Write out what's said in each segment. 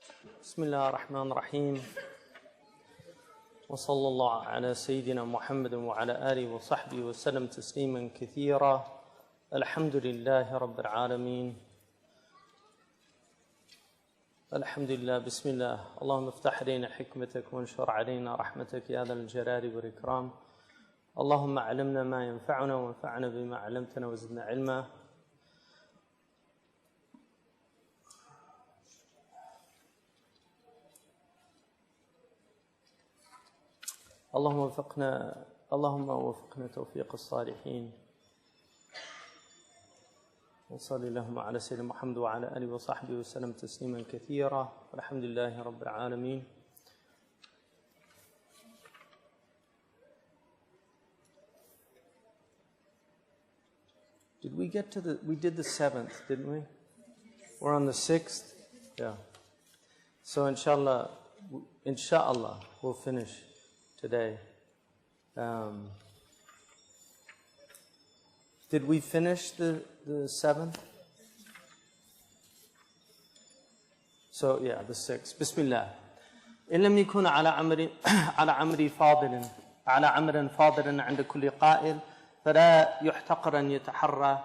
بسم الله الرحمن الرحيم وصلى الله على سيدنا محمد وعلى آله وصحبه وسلم تسليما كثيرا. الحمد لله رب العالمين. الحمد لله. بسم الله. اللهم افتح علينا حكمتك وانشر علينا رحمتك يا ذا الجلال والإكرام. اللهم علمنا ما ينفعنا وانفعنا بما علمتنا وزدنا علما. اللهم وفقنا توفيق الصالحين. وصلي اللهم على سيدنا محمد وعلى آله وصحبه وسلم تسليما كثيرا. والحمد لله رب العالمين. Did we get to we did the 7th, didn't we? We're on the 6th? Yeah. So inshallah, we'll finish today. Did we finish the 7th? So yeah, the 6th. Bismillah. إن لم يكن على عمر فاضل عند كل قائل فلا يحتقر أن يتحرى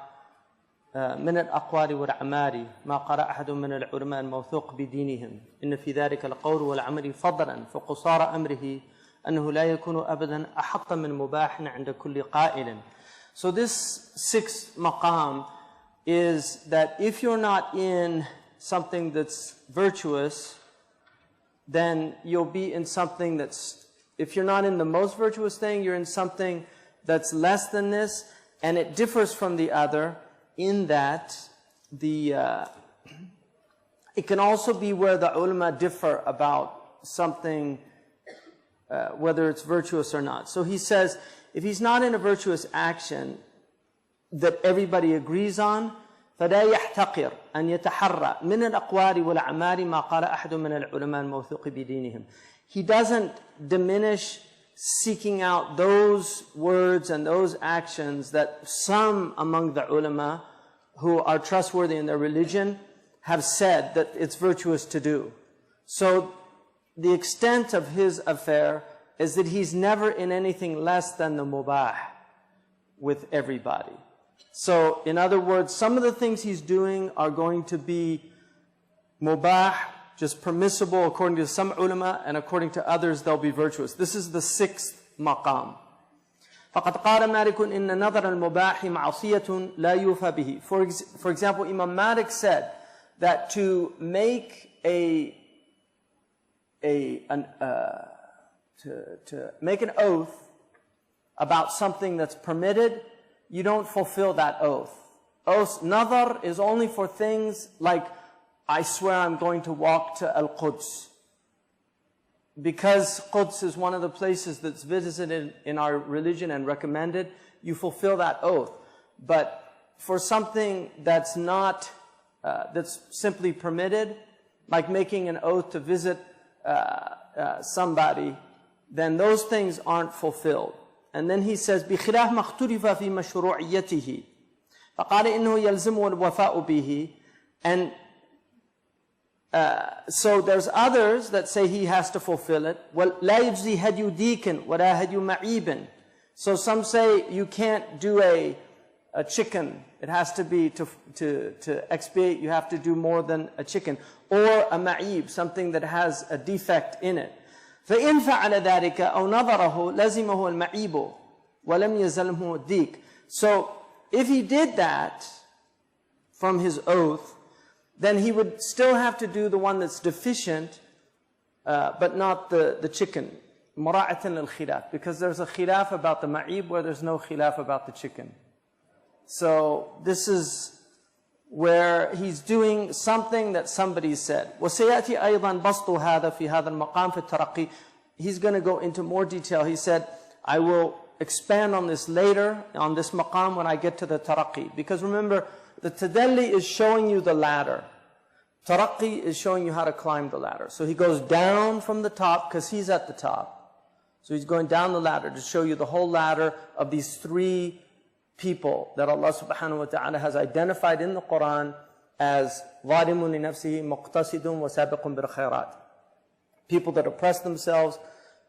من الأقوال والأعمال ما قال أحد من العلماء الموثوق بدينهم إن في ذلك القول والعمل فضلا فقصار أمره أنه لا يكون أبدا أحق من مباح عند كل قائل. So this 6th maqam is that if you're not in something that's virtuous, then you'll be in something that's, if you're not in the most virtuous thing, you're in something that's less than this, and it differs from the other in that it can also be where the ulama differ about something, whether it's virtuous or not. So he says, if he's not in a virtuous action that everybody agrees on, فَلَا يَحْتَقِرْ أَنْ يَتَحَرَّى مِنَ الْأَقْوَالِ وَالْأَعْمَالِ مَا قَالَ أَحَدٌ مِنَ الْعُلَمَاءِ الْمَوْثُوقِ بِدِينِهِمْ. He doesn't diminish seeking out those words and those actions that some among the ulama who are trustworthy in their religion have said that it's virtuous to do. So the extent of his affair is that he's never in anything less than the mubah with everybody. So in other words, some of the things he's doing are going to be mubah, just permissible according to some ulama, and according to others they'll be virtuous. This is the 6th maqam. فَقَدْ قَالَ مَالِكٌ إِنَّ نَظَرَ الْمُبَاحِ مَعْصِيَةٌ لَا يُوفَى بِهِ. For example, Imam Malik said that to make to make an oath about something that's permitted, you don't fulfill that oath. Nadar is only for things like, I swear I'm going to walk to Al-Quds. Because Quds is one of the places that's visited in our religion and recommended, you fulfill that oath. But for something that's not, that's simply permitted, like making an oath to visit somebody, then those things aren't fulfilled. And then he says, بِخِلَافْ مَخْتُرِفَ فِي مَشْرُوعِيَّتِهِ فَقَالَ إِنَّهُ يَلْزِمُ الْوَفَاءُ بِهِ. And so there's others that say he has to fulfill it. وَلَا يُجْزِي هَدْيُ دِيكٍ وَلَا هَدْيُ مَعِيبٍ. So some say you can't do a chicken. It has to be to expiate, you have to do more than a chicken. Or a ma'ib, something that has a defect in it. فَإِنْ فَعَلَ ذَلِكَ أَوْ نَظَرَهُ لَزِمَهُ الْمَعِيبُ وَلَمْ يَزَلْهُ الدِّيكُ. So if he did that from his oath, then he would still have to do the one that's deficient, but not the chicken. مُرَاعَةً لِلْخِلَافِ. Because there's a khilaf about the ma'ib where there's no khilaf about the chicken. So this is where he's doing something that somebody said. وَسَيَأْتِي أَيْضًا بَسْطُ هَذَا فِي هَذَا الْمَقَامِ فِي التَّرَقِّي. He's going to go into more detail. He said, I will expand on this later, on this maqam when I get to the taraqi. Because remember, the tadalli is showing you the ladder. Taraqi is showing you how to climb the ladder. So he goes down from the top because he's at the top. So he's going down the ladder to show you the whole ladder of these 3 people that Allah subhanahu wa ta'ala has identified in the Quran as ظَالِمٌ لِنَفْسِهِ مُقْتَصِدٌ وَسَابِقٌ بِالْخَيْرَاتِ. People that oppress themselves,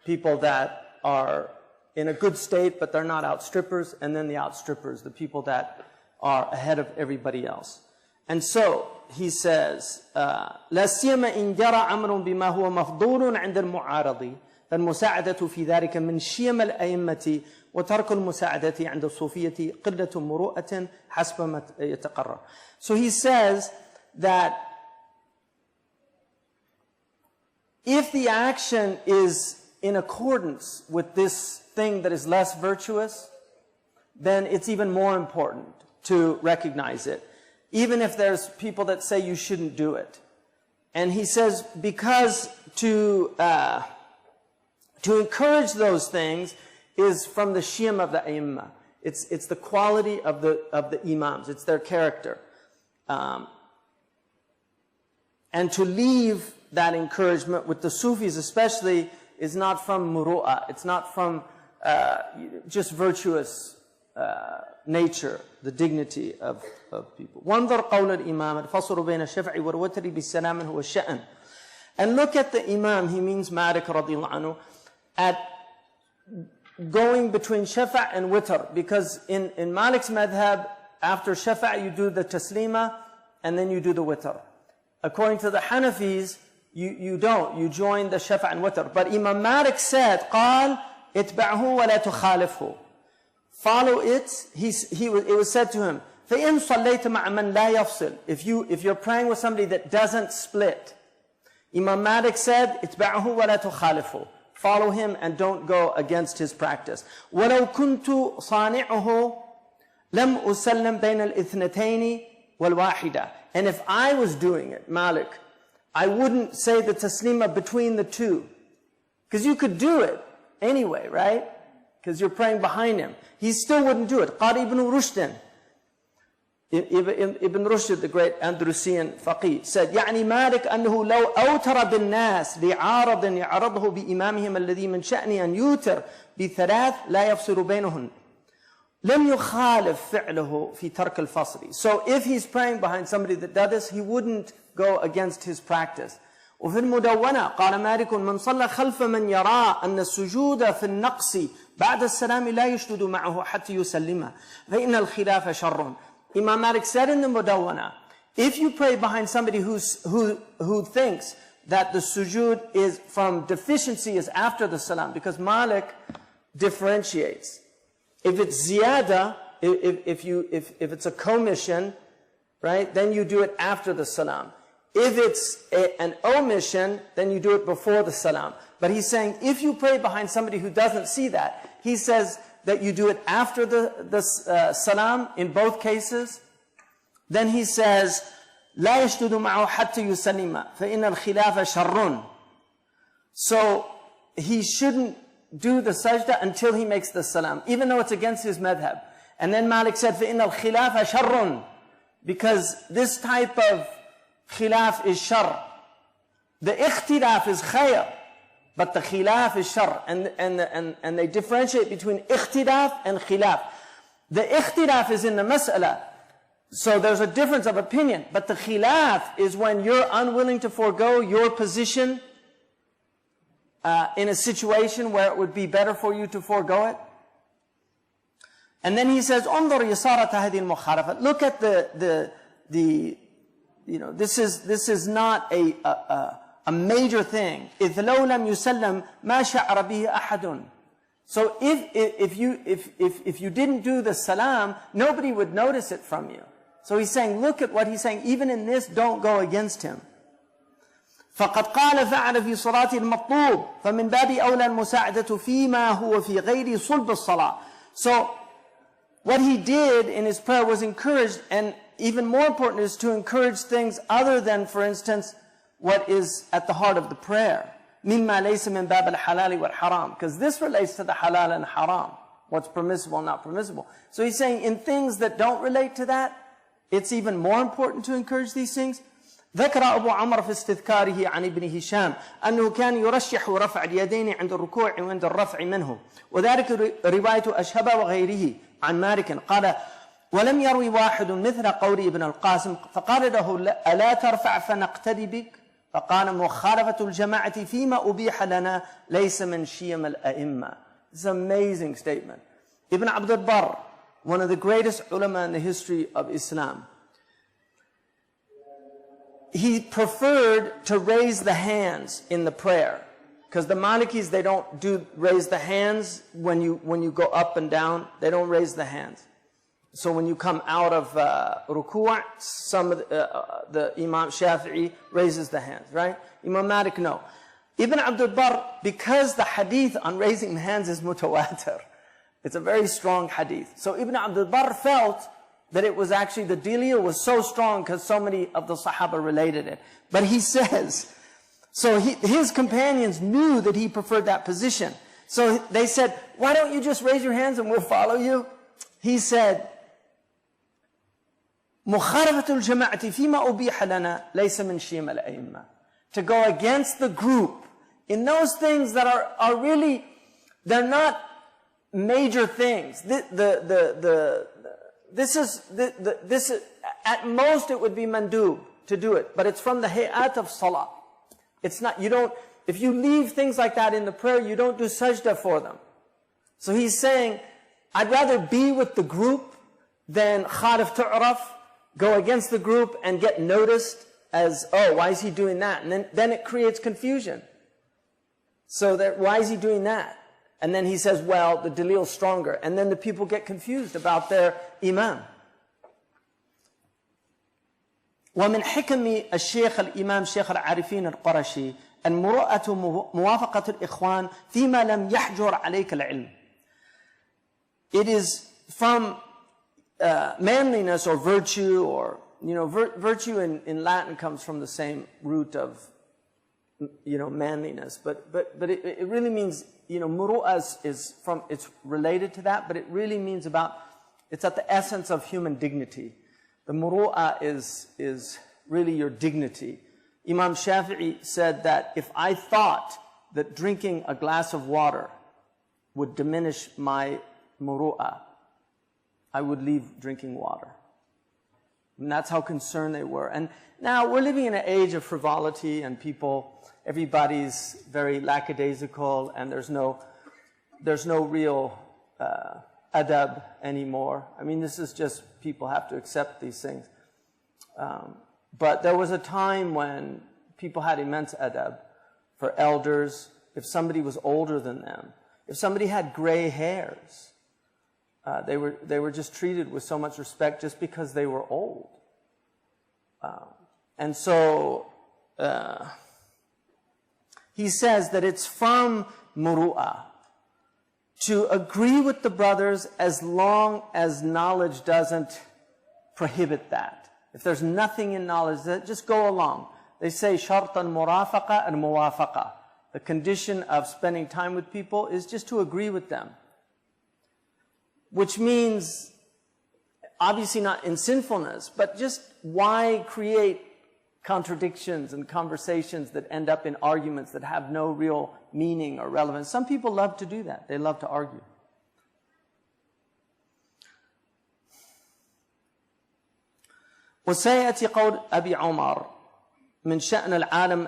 people that are in a good state, but they're not outstrippers, and then the outstrippers, the people that are ahead of everybody else. And so, he says, لَا سِيَّمَا إِنْ جَرَى أَمْرٌ بِمَا هُوَ مَفْضُولٌ عِنْدَ الْمُعَارَضِ فالمساعدة في ذلك من شيم الأئمة وترك المساعدة عند الصوفية قلة مروءة حسب ما يتقرر. So he says that if the action is in accordance with this thing that is less virtuous, then it's even more important to recognize it, even if there's people that say you shouldn't do it. And he says because to encourage those things is from the shim of the A'immah. It's the quality of the Imams. It's their character. And to leave that encouragement with the Sufis especially is not from muru'ah. It's not from just virtuous nature, the dignity of people. وانظر قول الإمام الفصل بين الشفع والوتر بالسلام هو الشأن. And look at the Imam, he means Malik radiallahu anhu, at going between shafa' and witr, because in Malik's madhab, after shafa' you do the taslima and then you do the witr. According to the Hanafis, you don't, you join the shafa' and witr. But Imam Malik said, قال اتبعه ولا تخالفه. Follow it. It was said to him, فإن صليت مع من لا يفصل. If you're praying with somebody that doesn't split, Imam Malik said, اتبعه ولا تخالفه. Follow him and don't go against his practice. وَلَوْ كُنْتُ صَانِعُهُ لَمْ أُسَلِّمْ بَيْنَ الْإِثْنَتَيْنِ وَالْوَاحِدَةِ. And if I was doing it, Malik, I wouldn't say the taslima between the two. Because you could do it anyway, right? Because you're praying behind him. He still wouldn't do it. Qari ibn Rushd, Ibn Rushd, the great Andalusian faqih, said, يعني مالك أنه لو أوتر بالناس لعارض يعرضه بإمامهم الذي من شأن أن يوتر بثلاث لا يفصل بينهن لم يخالف فعله في ترك الفصل. So if he's praying behind somebody that does this, he wouldn't go against his practice. وفي المدونة قال مالك من صلى خلف من يرى أن السجود في النقص بعد السلام لا يشدد معه حتى يسلمه فإن الخلاف شر. Imam Malik said in the Mudawwana, if you pray behind somebody who thinks that the sujood is from deficiency is after the salam, because Malik differentiates. If it's ziyada, if it's a commission, right, then you do it after the salam. If it's an omission, then you do it before the salam. But he's saying, if you pray behind somebody who doesn't see that, he says that you do it after the salam in both cases. Then he says, لا يشدد معه حتى يسلم فإن الخلاف شر. So he shouldn't do the sajda until he makes the salam, even though it's against his madhab. And then Malik said, فإن الخلاف شر, because this type of khilaf is shar. The ikhtilaf is khayr, but the khilaf is shar. And they differentiate between ikhtilaf and khilaf. The ikhtilaf is in the mas'ala, so there's a difference of opinion. But the khilaf is when you're unwilling to forego your position in a situation where it would be better for you to forego it. And then he says, انظر يسارة هذه المخالفة. Look at the you know, this is not a major thing. إذ لو لم يسلم ما شعر به أحد. So if you didn't do the salam, nobody would notice it from you. So he's saying, look at what he's saying. Even in this, don't go against him. فقد قال فعل في صلاة المطلوب فمن باب أولى المساعدة فيما هو في غير صلب الصلاة. So what he did in his prayer was encouraged, and even more important is to encourage things other than, for instance, what is at the heart of the prayer. مما ليس من باب الحلال والحرام, because this relates to the halal and haram, what's permissible and not permissible. So he's saying in things that don't relate to that, it's even more important to encourage these things. ذكر أبو عمرو في استذكاره عن ابن هشام أنه كان يرشح رفع اليدين عند الركوع وعند الرفع منه، وذلك رواية أشهب وغيره عن مالك قال ولم يروي واحد مثل قول ابن القاسم فقال له ألا ترفع فنقتدي بك فقال مخالفة الجماعة فيما أبيح لنا ليس من شيم الأئمة. It's an amazing statement. Ibn Abd al-Barr, one of the greatest ulama in the history of Islam, he preferred to raise the hands in the prayer. Because the Malikis, they don't raise the hands when you go up and down. They don't raise the hands. So when you come out of ruku', some of the Imam Shafi'i raises the hands, right? Imam Malik, no. Ibn Abd al-Barr, because the hadith on raising the hands is mutawatir, it's a very strong hadith. So Ibn Abd al-Barr felt that it was actually, the dealio was so strong because so many of the Sahaba related it. But he says, so his companions knew that he preferred that position. So they said, why don't you just raise your hands and we'll follow you? He said, مخالفة الجماعة فيما أبيح لنا ليس من شيم الأئمة. To go against the group in those things that are really, they're not major things. This is, at most it would be mandub to do it, but it's from the hayat of salah. It's not, if you leave things like that in the prayer, you don't do sajda for them. So he's saying, I'd rather be with the group than khalif tu'raf, go against the group and get noticed as, oh, why is he doing that? And then it creates confusion. So why is he doing that? And then he says, well, the dalil's stronger. And then the people get confused about their imam. ومن حكم الشيخ الإمام شيخ العارفين القرشي المروءة موافقة الإخوان فيما لم يحجر عليك العلم. It is from manliness or virtue, or virtue in Latin comes from the same root of manliness, but it really means muru'ah is from, it's related to that, but it really means it's at the essence of human dignity. The muru'ah is really your dignity. Imam Shafi'i said that if I thought that drinking a glass of water would diminish my muru'ah, I would leave drinking water. And that's how concerned they were. And now we're living in an age of frivolity and everybody's very lackadaisical, and there's no real adab anymore. I mean, this is just, people have to accept these things. But there was a time when people had immense adab for elders. If somebody was older than them, if somebody had gray hairs, they were just treated with so much respect just because they were old. And so he says that it's from muru'ah to agree with the brothers as long as knowledge doesn't prohibit that. If there's nothing in knowledge, just go along. They say shartan murafaqa and muwafaqa. The condition of spending time with people is just to agree with them. Which means, obviously not in sinfulness, but just why create contradictions and conversations that end up in arguments that have no real meaning or relevance? Some people love to do that. They love to argue. وسيأتي قول أبي عمر من شأن العالم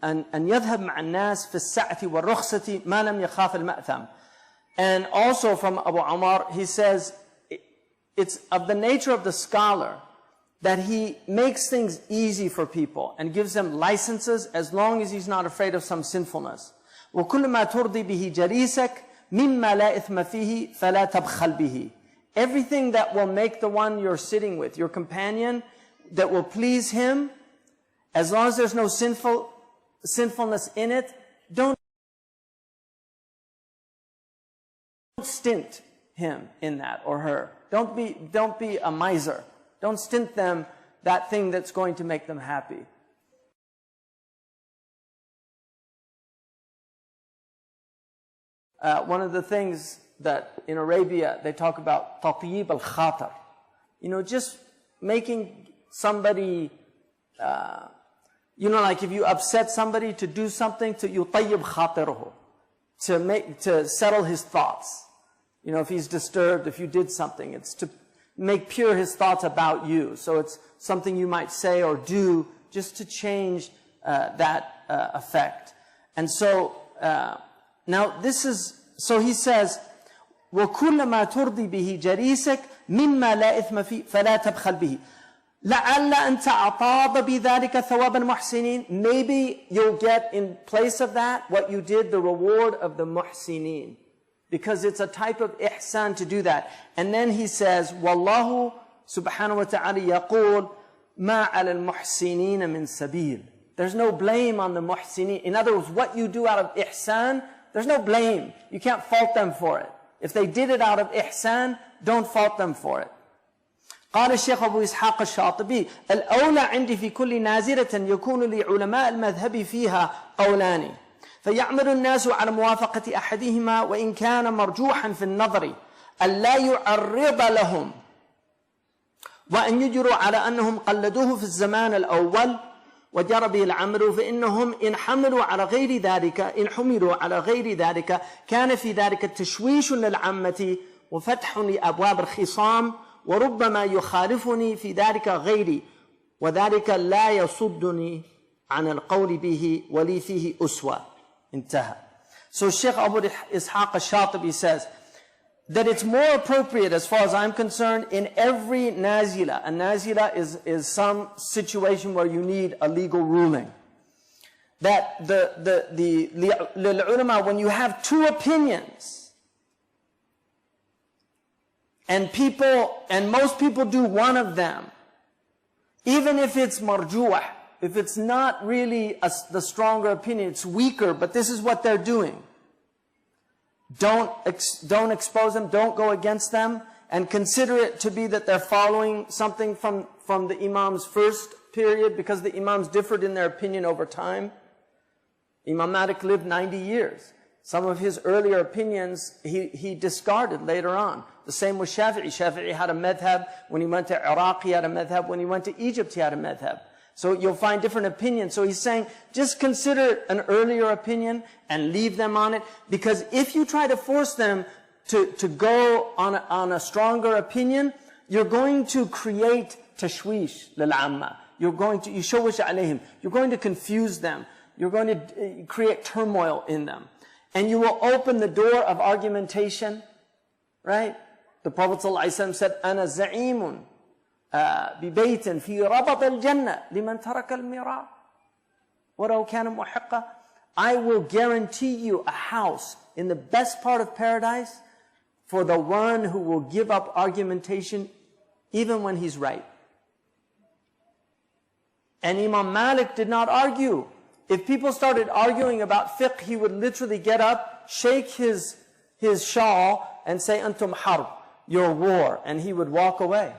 أن يذهب مع الناس في السعة والرخصة ما لم يخاف المأثم. And also from Abu Umar, he says, it's of the nature of the scholar that he makes things easy for people and gives them licenses as long as he's not afraid of some sinfulness. وَكُلُّ مَا تُرْضِي بِهِ جَلِيسَكَ مِمَّا لَا إِثْمَ فِيهِ فَلَا تَبْخَلْ بِهِ. Everything that will make the one you're sitting with, your companion, that will please him, as long as there's no sinfulness in it, don't stint him in that, or her. Don't be a miser. Don't stint them that thing that's going to make them happy. One of the things that in Arabia they talk about tatyib al-khatar. Just making somebody, like if you upset somebody, to do something to yutayyib khatiruhu, to settle his thoughts. If he's disturbed, if you did something, it's make pure his thoughts about you. So it's something you might say or do just to change that effect. And so now this is, so he says, وَكُلَّ مَا تُرْضِي بِهِ جَرِيسَكَ مِمَّا لَا إِثْمَ فِيهِ فَلَا تَبْخَلْ بِهِ لَعَلَّ أَن تَعْتَاضَ بِذَلِكَ ثَوَابًا مُحْسِنِينَ. Maybe you'll get in place of that what you did, the reward of the muhsinin. Because it's a type of ihsan to do that. And then he says, وَاللَّهُ سُبْحَانَهُ وَتَعَالَى يَقُولُ مَا عَلَى الْمُحْسِنِينَ مِن سَبِيلٍ. There's no blame on the muhsinin. In other words, what you do out of ihsan, there's no blame. You can't fault them for it. If they did it out of ihsan, don't fault them for it. قال الشيخ أبو إسحاق الشاطبي الأولى عندي في كل نازلة يكون لعلماء المذهب فيها قولان فيعمل الناس على موافقة أحدهما وإن كان مرجوحا في النظر ألا يعرض لهم وأن يجروا على أنهم قلدوه في الزمان الأول وجرى به العمل فإنهم إن حملوا على غير ذلك كان في ذلك تشويش للعامة وفتح لأبواب الخصام وربما يخالفني في ذلك غيري وذلك لا يصدني عن القول به ولي فيه أسوة. انتهى. So Sheikh Abu Ishaq al-Shatibi says that it's more appropriate, as far as I'm concerned, in every nazila. A nazila is some situation where you need a legal ruling. That the ulama, when you have two opinions, and most people do one of them, even if it's marjuh, if it's not really the stronger opinion, it's weaker, but this is what they're doing. Don't expose them, don't go against them, and consider it to be that they're following something from the Imam's first period, because the Imams differed in their opinion over time. Imam Malik lived 90 years. Some of his earlier opinions he discarded later on. The same with Shafi'i. Shafi'i had a madhab. When he went to Iraq, he had a madhab. When he went to Egypt, he had a madhab. So you'll find different opinions. So he's saying, just consider an earlier opinion and leave them on it. Because if you try to force them to go on a stronger opinion, you're going to create tashwish lil-amma. You're going to yushawish alayhim. You're going to confuse them. You're going to create turmoil in them. And you will open the door of argumentation, right? The Prophet ﷺ said, أَنَا زَعِيمٌ بِبَيْتٍ فِي رَبَطِ الْجَنَّةِ لِمَنْ تَرَكَ الْمِرَاءَ وَلَوْ كَانَ مُحِقًّا. I will guarantee you a house in the best part of paradise for the one who will give up argumentation even when he's right. And Imam Malik did not argue. If people started arguing about fiqh, he would literally get up, shake his shawl, and say, Antum harb, your war, and he would walk away.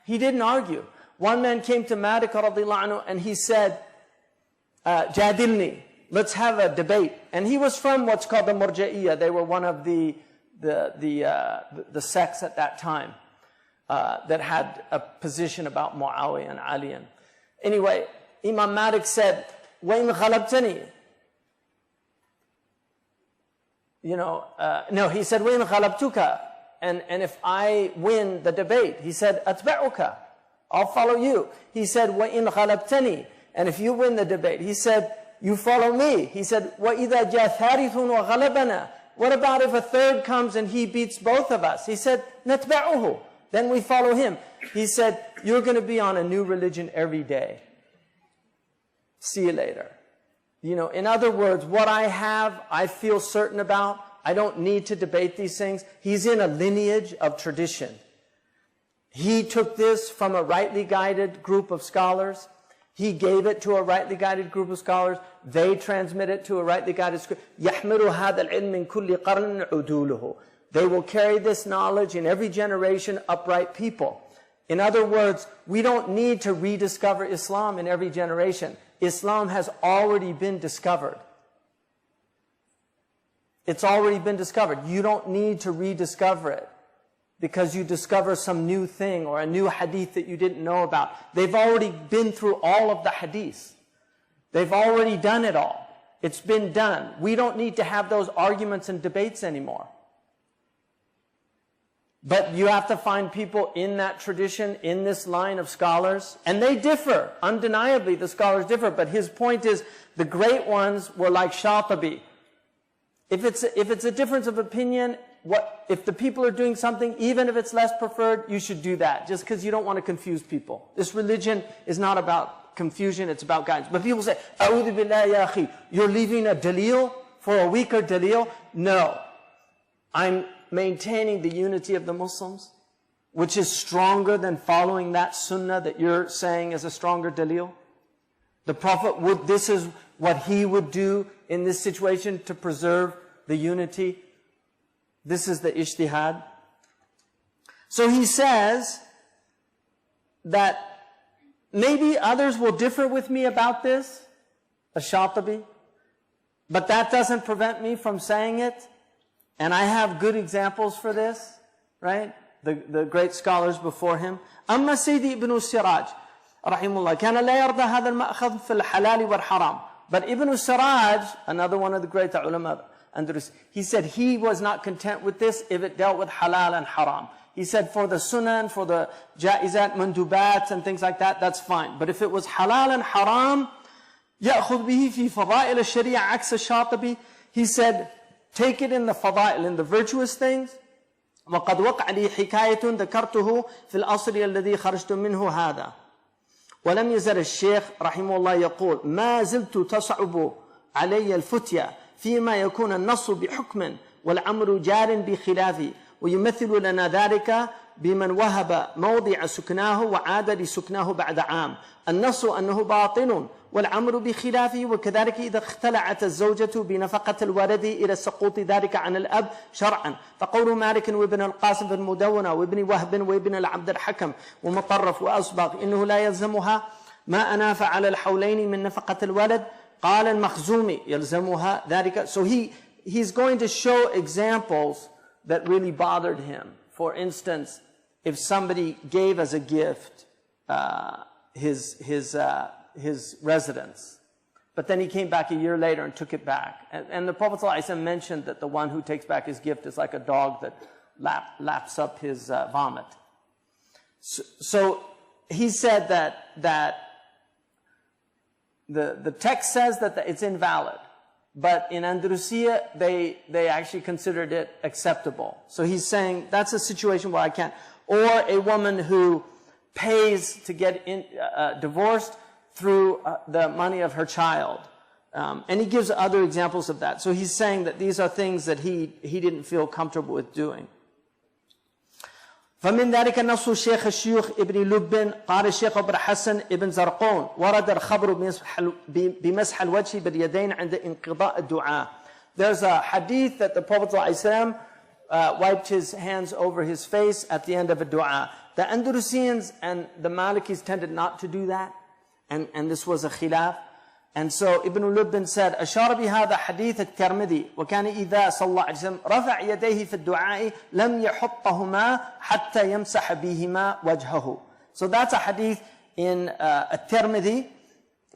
He didn't argue. One man came to Malik radiallahu anhu, and he said, Jadilni, let's have a debate. And he was from what's called the Murja'iyah. They were one of the sects at that time that had a position about Muawiyah and Ali. Anyway, Imam Malik said, وَإِنْ غَلَبْتَنِي, no, he said, وَإِنْ غَلَبْتُكَ, and if I win the debate, he said, أَتْبَعُكَ, I'll follow you. He said, وَإِنْ غَلَبْتَنِي, and if you win the debate, he said, you follow me. He said, وَإِذَا جَاءَ ثَالِثٌ وَغَلَبَنَا, what about if a third comes and he beats both of us? He said, نَتْبَعُهُ, then we follow him. He said, you're going to be on a new religion every day. See you later. In other words, what I have, I feel certain about. I don't need to debate these things. He's in a lineage of tradition. He took this from a rightly guided group of scholars. He gave it to a rightly guided group of scholars. They transmit it to a rightly guided school. يَحْمِلُ هَذَا الْعِلْمِ مِنْ كُلِّ قَرْنٍ عُدُولُهُ. They will carry this knowledge in every generation, upright people. In other words, we don't need to rediscover Islam in every generation. Islam has already been discovered. It's already been discovered. You don't need to rediscover it because you discover some new thing or a new hadith that you didn't know about. They've already been through all of the hadiths. They've already done it all. It's been done. We don't need to have those arguments and debates anymore. But you have to find people in that tradition, in this line of scholars, and they differ. Undeniably, the scholars differ, but his point is the great ones were like Shatibi. If it's a difference of opinion, if the people are doing something, even if it's less preferred, you should do that, just because you don't want to confuse people. This religion is not about confusion, it's about guidance. But people say, A'udhu billah ya akhi, you're leaving a dalil for a weaker dalil? No. I'm maintaining the unity of the Muslims, which is stronger than following that sunnah that you're saying is a stronger dalil. The Prophet this is what he would do in this situation to preserve the unity. This is the ijtihad. So he says that maybe others will differ with me about this, Ash-Shatibi, but that doesn't prevent me from saying it. And I have good examples for this, right? The great scholars before him. أما سيدي ابن السراج رحمه الله كان لا يرضى هذا المأخذ في الحلال والحرام. But Ibn Siraj, another one of the great ulama, he said he was not content with this if it dealt with halal and haram. He said for the sunnah and for the jaizat, mandubat and things like that, that's fine. But if it was halal and haram, يأخذ به في فضائل الشريعة عكس الشاطبي. He said, take it in the fada'il, in the virtuous things. وقد وقع لي حكاية ذكرته في الأصل الذي خرجت منه هذا. ولم يزل الشيخ رحمه الله يقول ما زلت تصعب علي الفتية فيما يكون النص بحكم والأمر جار بخلافه ويمثل لنا ذلك بمن وهب موضع سكناه وعاد لسكناه بعد عام. النص أنه باطل والأمر بخلافه وكذلك إذا اختلعت الزوجة بنفقة الولد إلى سقوط ذلك عن الأب شرعا. فقول مالك وابن القاسم في المدونة وابن وهب وابن العبد الحكم ومطرف وأصبغ إنه لا يلزمها ما أناف على الحولين من نفقة الولد. قال المخزومي يلزمها ذلك. So he's going to show examples that really bothered him. For instance, if somebody gave as a gift his residence, but then he came back a year later and took it back. And the Prophet ﷺ mentioned that the one who takes back his gift is like a dog that laps up his vomit. So he said that the text says that it's invalid, but in Andalusia they actually considered it acceptable. So he's saying that's a situation where I can't. Or a woman who pays to get divorced through the money of her child. And he gives other examples of that. So he's saying that these are things that he didn't feel comfortable with doing. فمن ذلك نص الشيخ الشيوخ ابن لب قال الشيخ أبو حسن ابن زرقون ورد الخبر بمسح الوجه باليدين عند انقضاء الدعاء. There's a hadith that the Prophet ﷺ wiped his hands over his face at the end of a dua. The Andalusians and the Malikis tended not to do that, and this was a khilaf. And so Ibn Lubbin said, أشار بهذا حديث الترمذي وكان إذا صلى الله عليه وسلم رفع يديه في الدعاء لم يحطهما حتى يمسح بهما وجهه. So that's a hadith in الترمذي,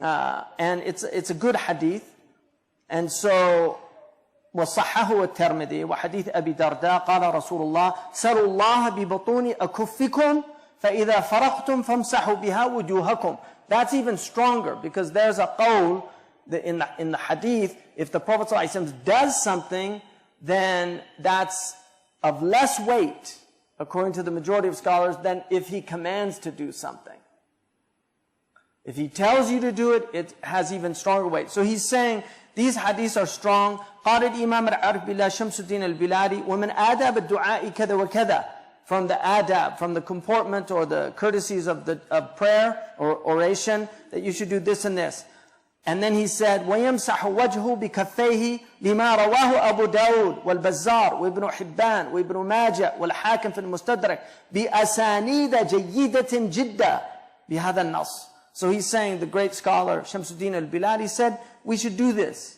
and it's a good hadith. And so وصححه الترمذي وحديث أبي درداء قال رسول الله سلوا الله ببطون أكفكم فإذا فرغتم فامسحوا بها وجوهكم. That's even stronger because there's a qawl in the hadith, if the Prophet ﷺ does something, then that's of less weight, according to the majority of scholars, than if he commands to do something. If he tells you to do it, it has even stronger weight. So he's saying these hadiths are strong. قال الإمام العارف بالله شمس الدين البلادي ومن آداب الدعاء كذا وكذا. From the adab, from the comportment or the courtesies of prayer or oration, that you should do this and this. And then he said, وَيَمْسَحُ وَجْهُ بِكَفَّيْهِ لِمَا رَوَاهُ أَبُو داود وَالْبَزَّارُ وَابْنُ حِبَّانِ وَابْنُ مَاجَةَ وَالْحَاكِمْ فِي الْمُسْتَدْرَكِ بِأَسَانِيدَ جَيِّدَةٍ جِدًّا بِهَذَا النَّص. So he's saying, the great scholar Shamsuddin al-Biladi said, we should do this.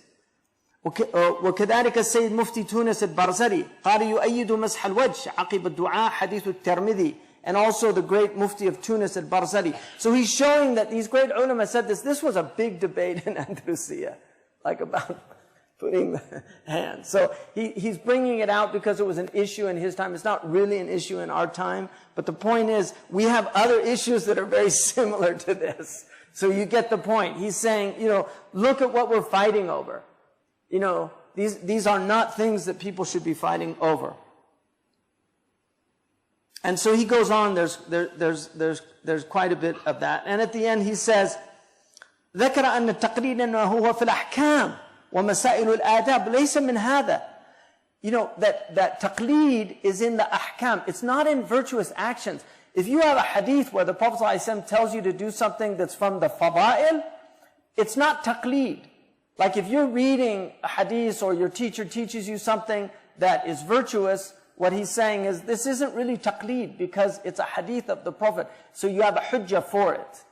وكذلك السيد مفتي تونس البرزري قال يؤيد مسح الوجه عقب الدعاء حديث الترمذي. And also the great mufti of Tunis al-Barzari. So he's showing that these great ulama said this. This was a big debate in Andalusia, like about putting the hand. So he's bringing it out because it was an issue in his time. It's not really an issue in our time. But the point is, we have other issues that are very similar to this. So you get the point. He's saying, look at what we're fighting over. These are not things that people should be fighting over. And so he goes on, there's quite a bit of that. And at the end he says, ذكر أن التقليد إنه هو في الأحكام ومسائل الآداب ليس من هذا. That taqleed is in the ahkam. It's not in virtuous actions. If you have a hadith where the Prophet ﷺ tells you to do something that's from the fada'il, it's not taqleed. Like if you're reading a hadith or your teacher teaches you something that is virtuous, what he's saying is this isn't really taqleed because it's a hadith of the Prophet. So you have a hujjah for it.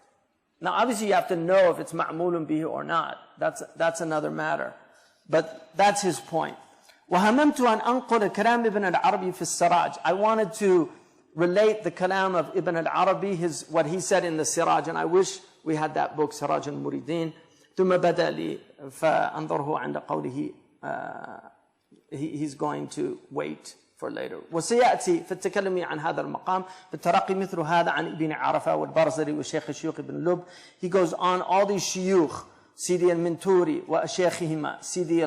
Now obviously you have to know if it's ma'mulun bihi or not. That's another matter. But that's his point. وَهَمَمْتُ أَنْ أَنْقُلَ كَلَامِ ابْنِ الْعَرَبِي فِي السِّرَاجِ. I wanted to relate the kalam of Ibn al-Arabi, what he said in the Siraj, and I wish we had that book, Siraj al-Muridin. ثم بدأ لي فأنظره عند قوله he's going to wait for later. وسيأتي في التكلم عن هذا المقام بالترقي مثل هذا عن ابن عرفة والبرزري والشيخ الشيوخ ابن لب. He goes on, all these shuyukh, سيدي المنتوري وشيخهما سيدي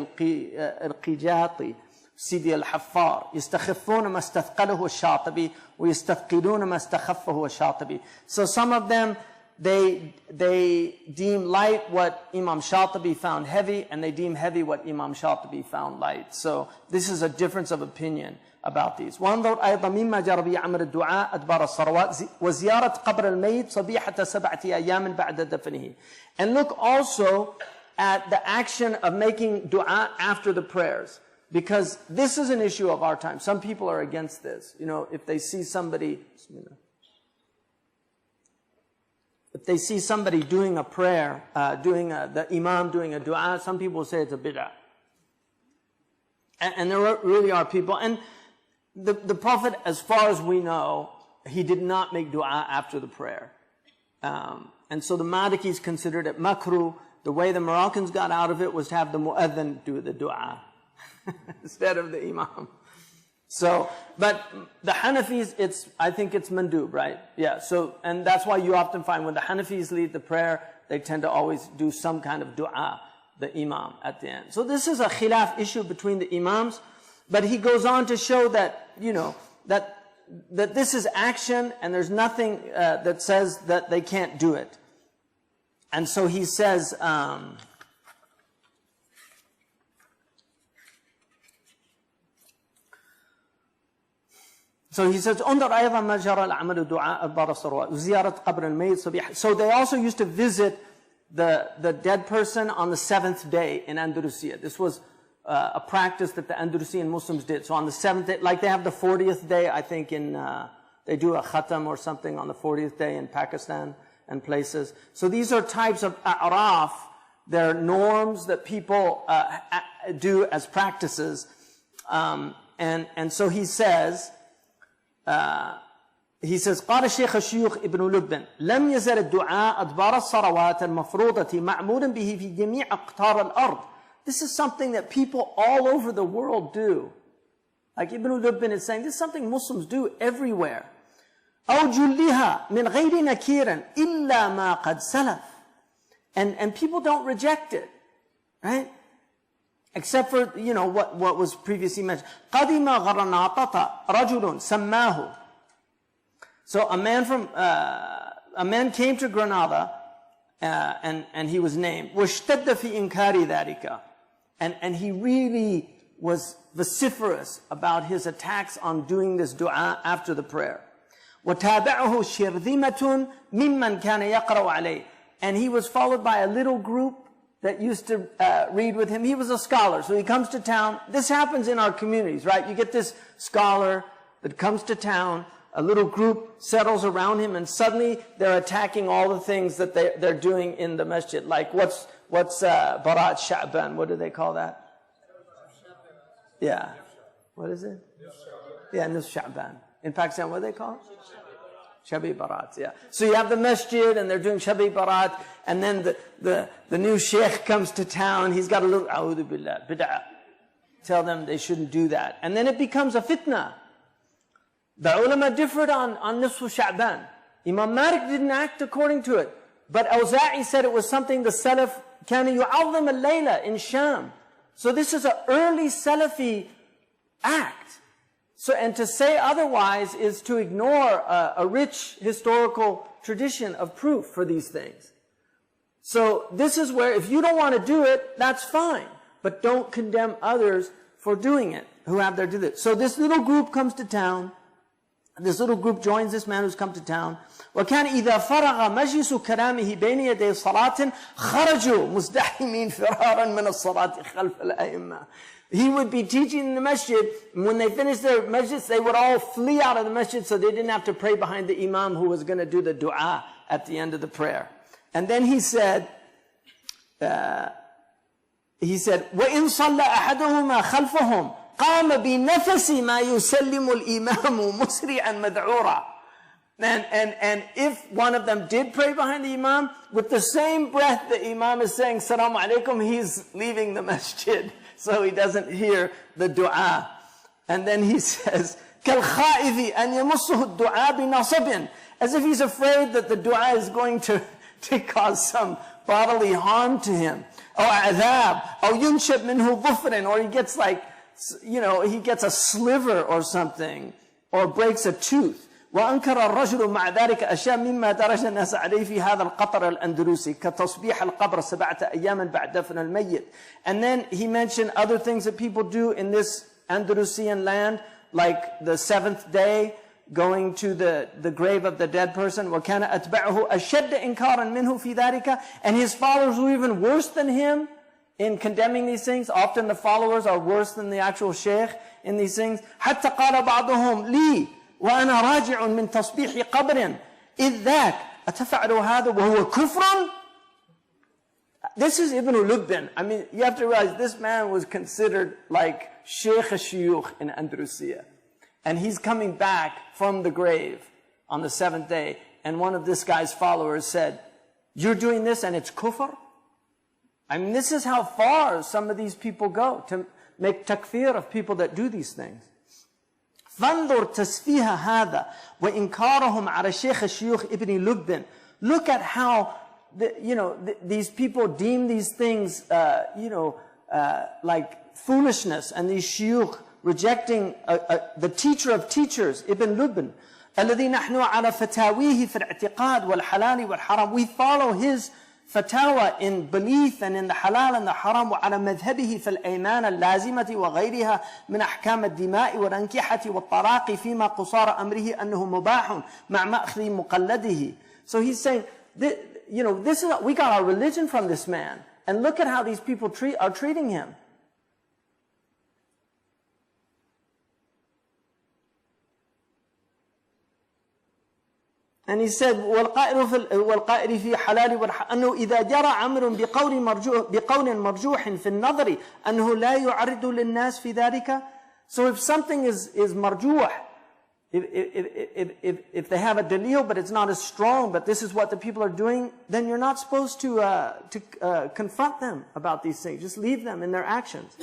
القيجاطي سيدي الحفار يستخفون ما استثقله الشاطبي ويستثقلون ما استخفه الشاطبي. So some of them, they deem light what Imam Shatibi found heavy, and they deem heavy what Imam Shatibi found light. So this is a difference of opinion about these. وانظر أيضا مما جرى به عمل الدعاء أدبار الصلوات وزيارة قبر الميت صبيحة 7 أيام بعد دفنه. And look also at the action of making dua after the prayers, because this is an issue of our time. Some people are against this. If they see somebody, doing a prayer, the imam doing a dua, some people say it's a bid'ah. And there really are people. And the Prophet, as far as we know, he did not make dua after the prayer. And so the Malikis considered it makruh. The way the Moroccans got out of it was to have the mu'adhin do the dua instead of the imam. So, but the Hanafis, I think it's mandub, right? Yeah, so, and that's why you often find when the Hanafis lead the prayer, they tend to always do some kind of dua, the imam, at the end. So this is a khilaf issue between the imams, but he goes on to show that, that this is action, and there's nothing that says that they can't do it. And so he says, so they also used to visit the dead person on the 7th day in Andalusia. This was a practice that the Andalusian Muslims did. So on the 7th day, like they have the 40th day, I think they do a khatam or something on the 40th day in Pakistan and places. So these are types of a'raf. They're norms that people do as practices. And so he says, قال الشيخ الشيوخ ابن لب لم يزل الدعاء أدبار الصلوات المفروضة معمولا به في جميع أقطار الأرض. This is something that people all over the world do. Like Ibn Lubbin is saying, this is something Muslims do everywhere. أو جلها من غير نكير إلا ما قد سلف. And people don't reject it, right? Except for, what was previously mentioned. قَدِمَ غَرَنَاطَةَ رَجُلٌ سَمَّاهُ. So a man came to Granada, and he was named. وَاشْتَدَّ فِي إِنْكَارِ ذَلِكَ. And he really was vociferous about his attacks on doing this dua after the prayer. وَتَابَعُهُ شِرْذِمَةٌ مِمَّنْ كَانَ يَقْرَوْ عَلَيْهِ. And he was followed by a little group that used to read with him. He was a scholar, so he comes to town. This happens in our communities, right? You get this scholar that comes to town, a little group settles around him, and suddenly they're attacking all the things that they're doing in the masjid. Like what's Barat Sha'ban? What do they call that? Yeah. What is it? Yeah, Nus Sha'ban. In Pakistan, what do they call it? Shabi Barat, yeah. So you have the masjid and they're doing Shabi Barat, and then the new sheikh comes to town, he's got a little, A'udhu Billah, bid'ah. Tell them they shouldn't do that. And then it becomes a fitna. The ulama differed on Nisfu Sha'ban. Imam Malik didn't act according to it. But Awza'i said it was something the Salaf, كَانَ يُعَظِّمَ اللَّيْلَ in Sham. So this is an early Salafi act. So, and to say otherwise is to ignore a rich historical tradition of proof for these things. So this is where, if you don't want to do it, that's fine. But don't condemn others for doing it, who have their do it. So this little group comes to town. This little group joins this man who's come to town. وَكَانَ إِذَا فَرَغَ مَجْلِسُ كَلَامِهِ بَيْنِ يَدَيْ صَلَاةٍ خَرَجُوا مُزْدَحِمِينَ فِرَارًا مِنَ الصَّلَاةِ خَلْفَ الْأَئِمَّةِ. He would be teaching in the masjid. When they finished their masjid, they would all flee out of the masjid so they didn't have to pray behind the imam who was going to do the dua at the end of the prayer. And then he said, وَإِن صَلَّ أَحَدُهُمَا خَلْفَهُمْ قَامَ بِنَفَسِ مَا يُسَلِّمُ الْإِمَامُ مُسْرِعًا مَدْعُورًا. And if one of them did pray behind the imam, with the same breath the imam is saying, Salaam alaikum, he's leaving the masjid, so he doesn't hear the dua. And then he says, كَالْخَائِذِ أَنْ يَمُسُّهُ الدُّعَى بِنَصَبٍ. As if he's afraid that the dua is going to cause some bodily harm to him. Or عَذَاب, أو يُنْشَبْ مِنْهُ ظُفْرٍ, or he gets like, he gets a sliver or something, or breaks a tooth. وأنكر الرجل مع ذلك أشياء مما درج الناس عليه في هذا القطر الأندلسي كتصبيح القبر 7 أيام بعد دفن الميت. And then he mentioned other things that people do in this Andalusian land, like the 7th day, going to the grave of the dead person. وكان أتبعه أشد إنكارا منه في ذلك. And his followers were even worse than him in condemning these things. Often the followers are worse than the actual sheikh in these things. حتى قال بعضهم لي وأنا راجع من تصبيح قبر إذ ذاك أتفعل هذا وهو كفر. This is Ibn Lubbin. I mean, you have to realize this man was considered like Sheikh al-Shuyukh in Andalusia. And he's coming back from the grave on the 7th day. And one of this guy's followers said, you're doing this and it's kufr? I mean, this is how far some of these people go to make takfir of people that do these things. فانظر تسفيه هذا وإنكارهم على شيخ الشيوخ ابن لبن. Look at how these people deem these things like foolishness, and these shuyukh rejecting the teacher of teachers, Ibn Lubn. الذي نحن على فتاويه في الاعتقاد والحلال والحرام. We follow his fatwa in belief and in the halal and the haram. وعلى مذهبه في الأيمان اللازمة وغيرها من أحكام الدماء والأنكحة والطلاق فيما قصار أمره أنه مباح مع مأخذ مقلده. So he's saying, this is, we got our religion from this man, and look at how these people are treating him. And he said, وَالْقَائِرِ فِي حَلَالِ وَالْحَرَامِ أَنَّهُ إِذَا جَرَى عَمْرٌ بِقَوْلٍ مَرْجُوحٍ فِي النَّظَرِ أَنَّهُ لَا يُعَرِّضُ لِلنَّاسِ فِي ذَلِكَ. So if something is marjuh, if they have a dalil but it's not as strong, but this is what the people are doing, then you're not supposed to confront them about these things. Just leave them in their actions.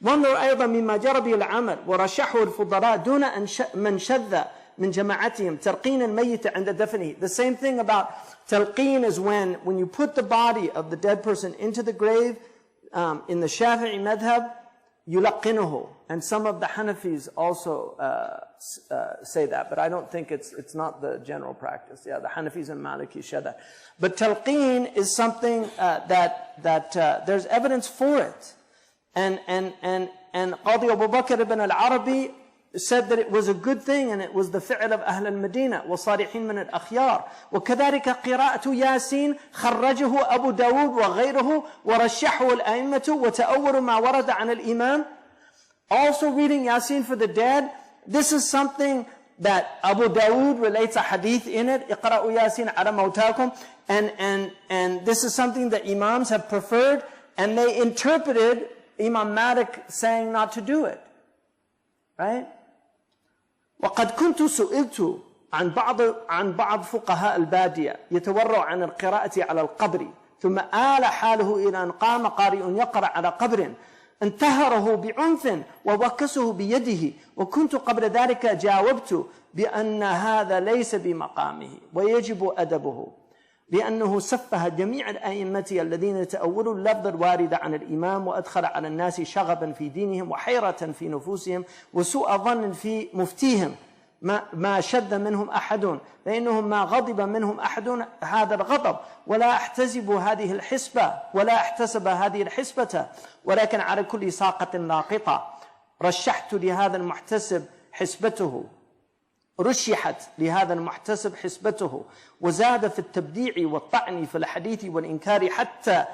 وَانْظُرْ أَيْضًا مِمَّا جَرَى بِهِ الْعَمَلِ وَرَشَحُهُ الْفُضَلَاء دُونَ مَنْ شَذَّ من جماعتهم تلقين الميت عند دفنه. The same thing about talqeen is when you put the body of the dead person into the grave. In the Shafi'i madhab, yulaqinuhu, and some of the Hanafis also say that, but I don't think it's not the general practice. Yeah, the Hanafis and Maliki share that. But talqeen is something that there's evidence for it, and Qadi Abu Bakr ibn al-Arabi said that it was a good thing, and it was the fi'l of Ahl al-Madinah وصالحين من الأخيار. وكذلك قراءة ياسين خرجه أبو داود وغيره ورشحه الأئمة وتأول ما ورد عن الإمام. Also reading Yasin for the dead, this is something that Abu Dawood relates a hadith in it, اقرأوا ياسين على موتاكم, and this is something that Imams have preferred, and they interpreted Imam Malik saying not to do it. Right? وَقَدْ كُنْتُ سُئِلْتُ عن بعض فقهاء البادية يتورع عن القراءة على القبر ثم آل حاله إلى أن قام قارئ يقرأ على قبر انتهره بعنف ووكسه بيده، وكنت قبل ذلك جاوبت بأن هذا ليس بمقامه ويجب أدبه، لأنه سفه جميع الأئمة الذين تأولوا اللفظ الوارد عن الإمام، وأدخل على الناس شغبا في دينهم وحيرة في نفوسهم وسوء ظن في مفتيهم ما شذ منهم أحد، فإنهم ما غضب منهم أحد هذا الغضب ولا احتسب هذه الحسبة، ولكن على كل ساقة ناقطة رشحت لهذا المحتسب حسبته وزاد في التبديع والطعن في الحديث والإنكار، حتى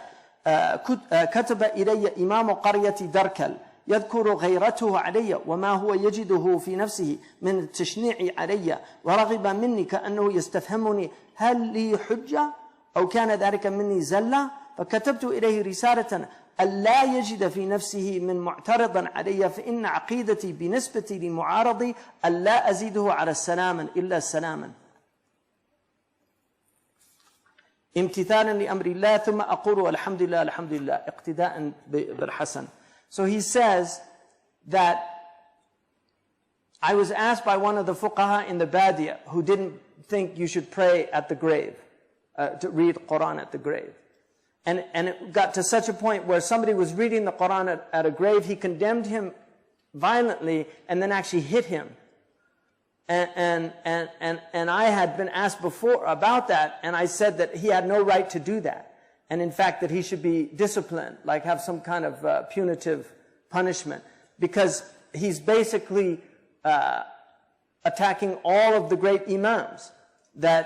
كتب إلي إمام قرية دركل يذكر غيرته علي وما هو يجده في نفسه من التشنيع علي، ورغب مني كأنه يستفهمني هل لي حجة أو كان ذلك مني زلة، فكتبت إليه رسالة ألا يجد في نفسه من معترضا علي، فإن عقيدتي بالنسبة لمعارضي ألا أزيده على سلاما إلا سلاما امتثالا لأمر الله، ثم أقول الحمد لله الحمد لله اقتداء بالحسن. So he says that I was asked by one of the fuqaha in the Badia who didn't think you should pray at the grave, to read Quran at the grave. And it got to such a point where somebody was reading the Quran at a grave, he condemned him violently and then actually hit him. And I had been asked before about that, and I said that he had no right to do that. And in fact, that he should be disciplined, like have some kind of punitive punishment, because he's basically attacking all of the great imams that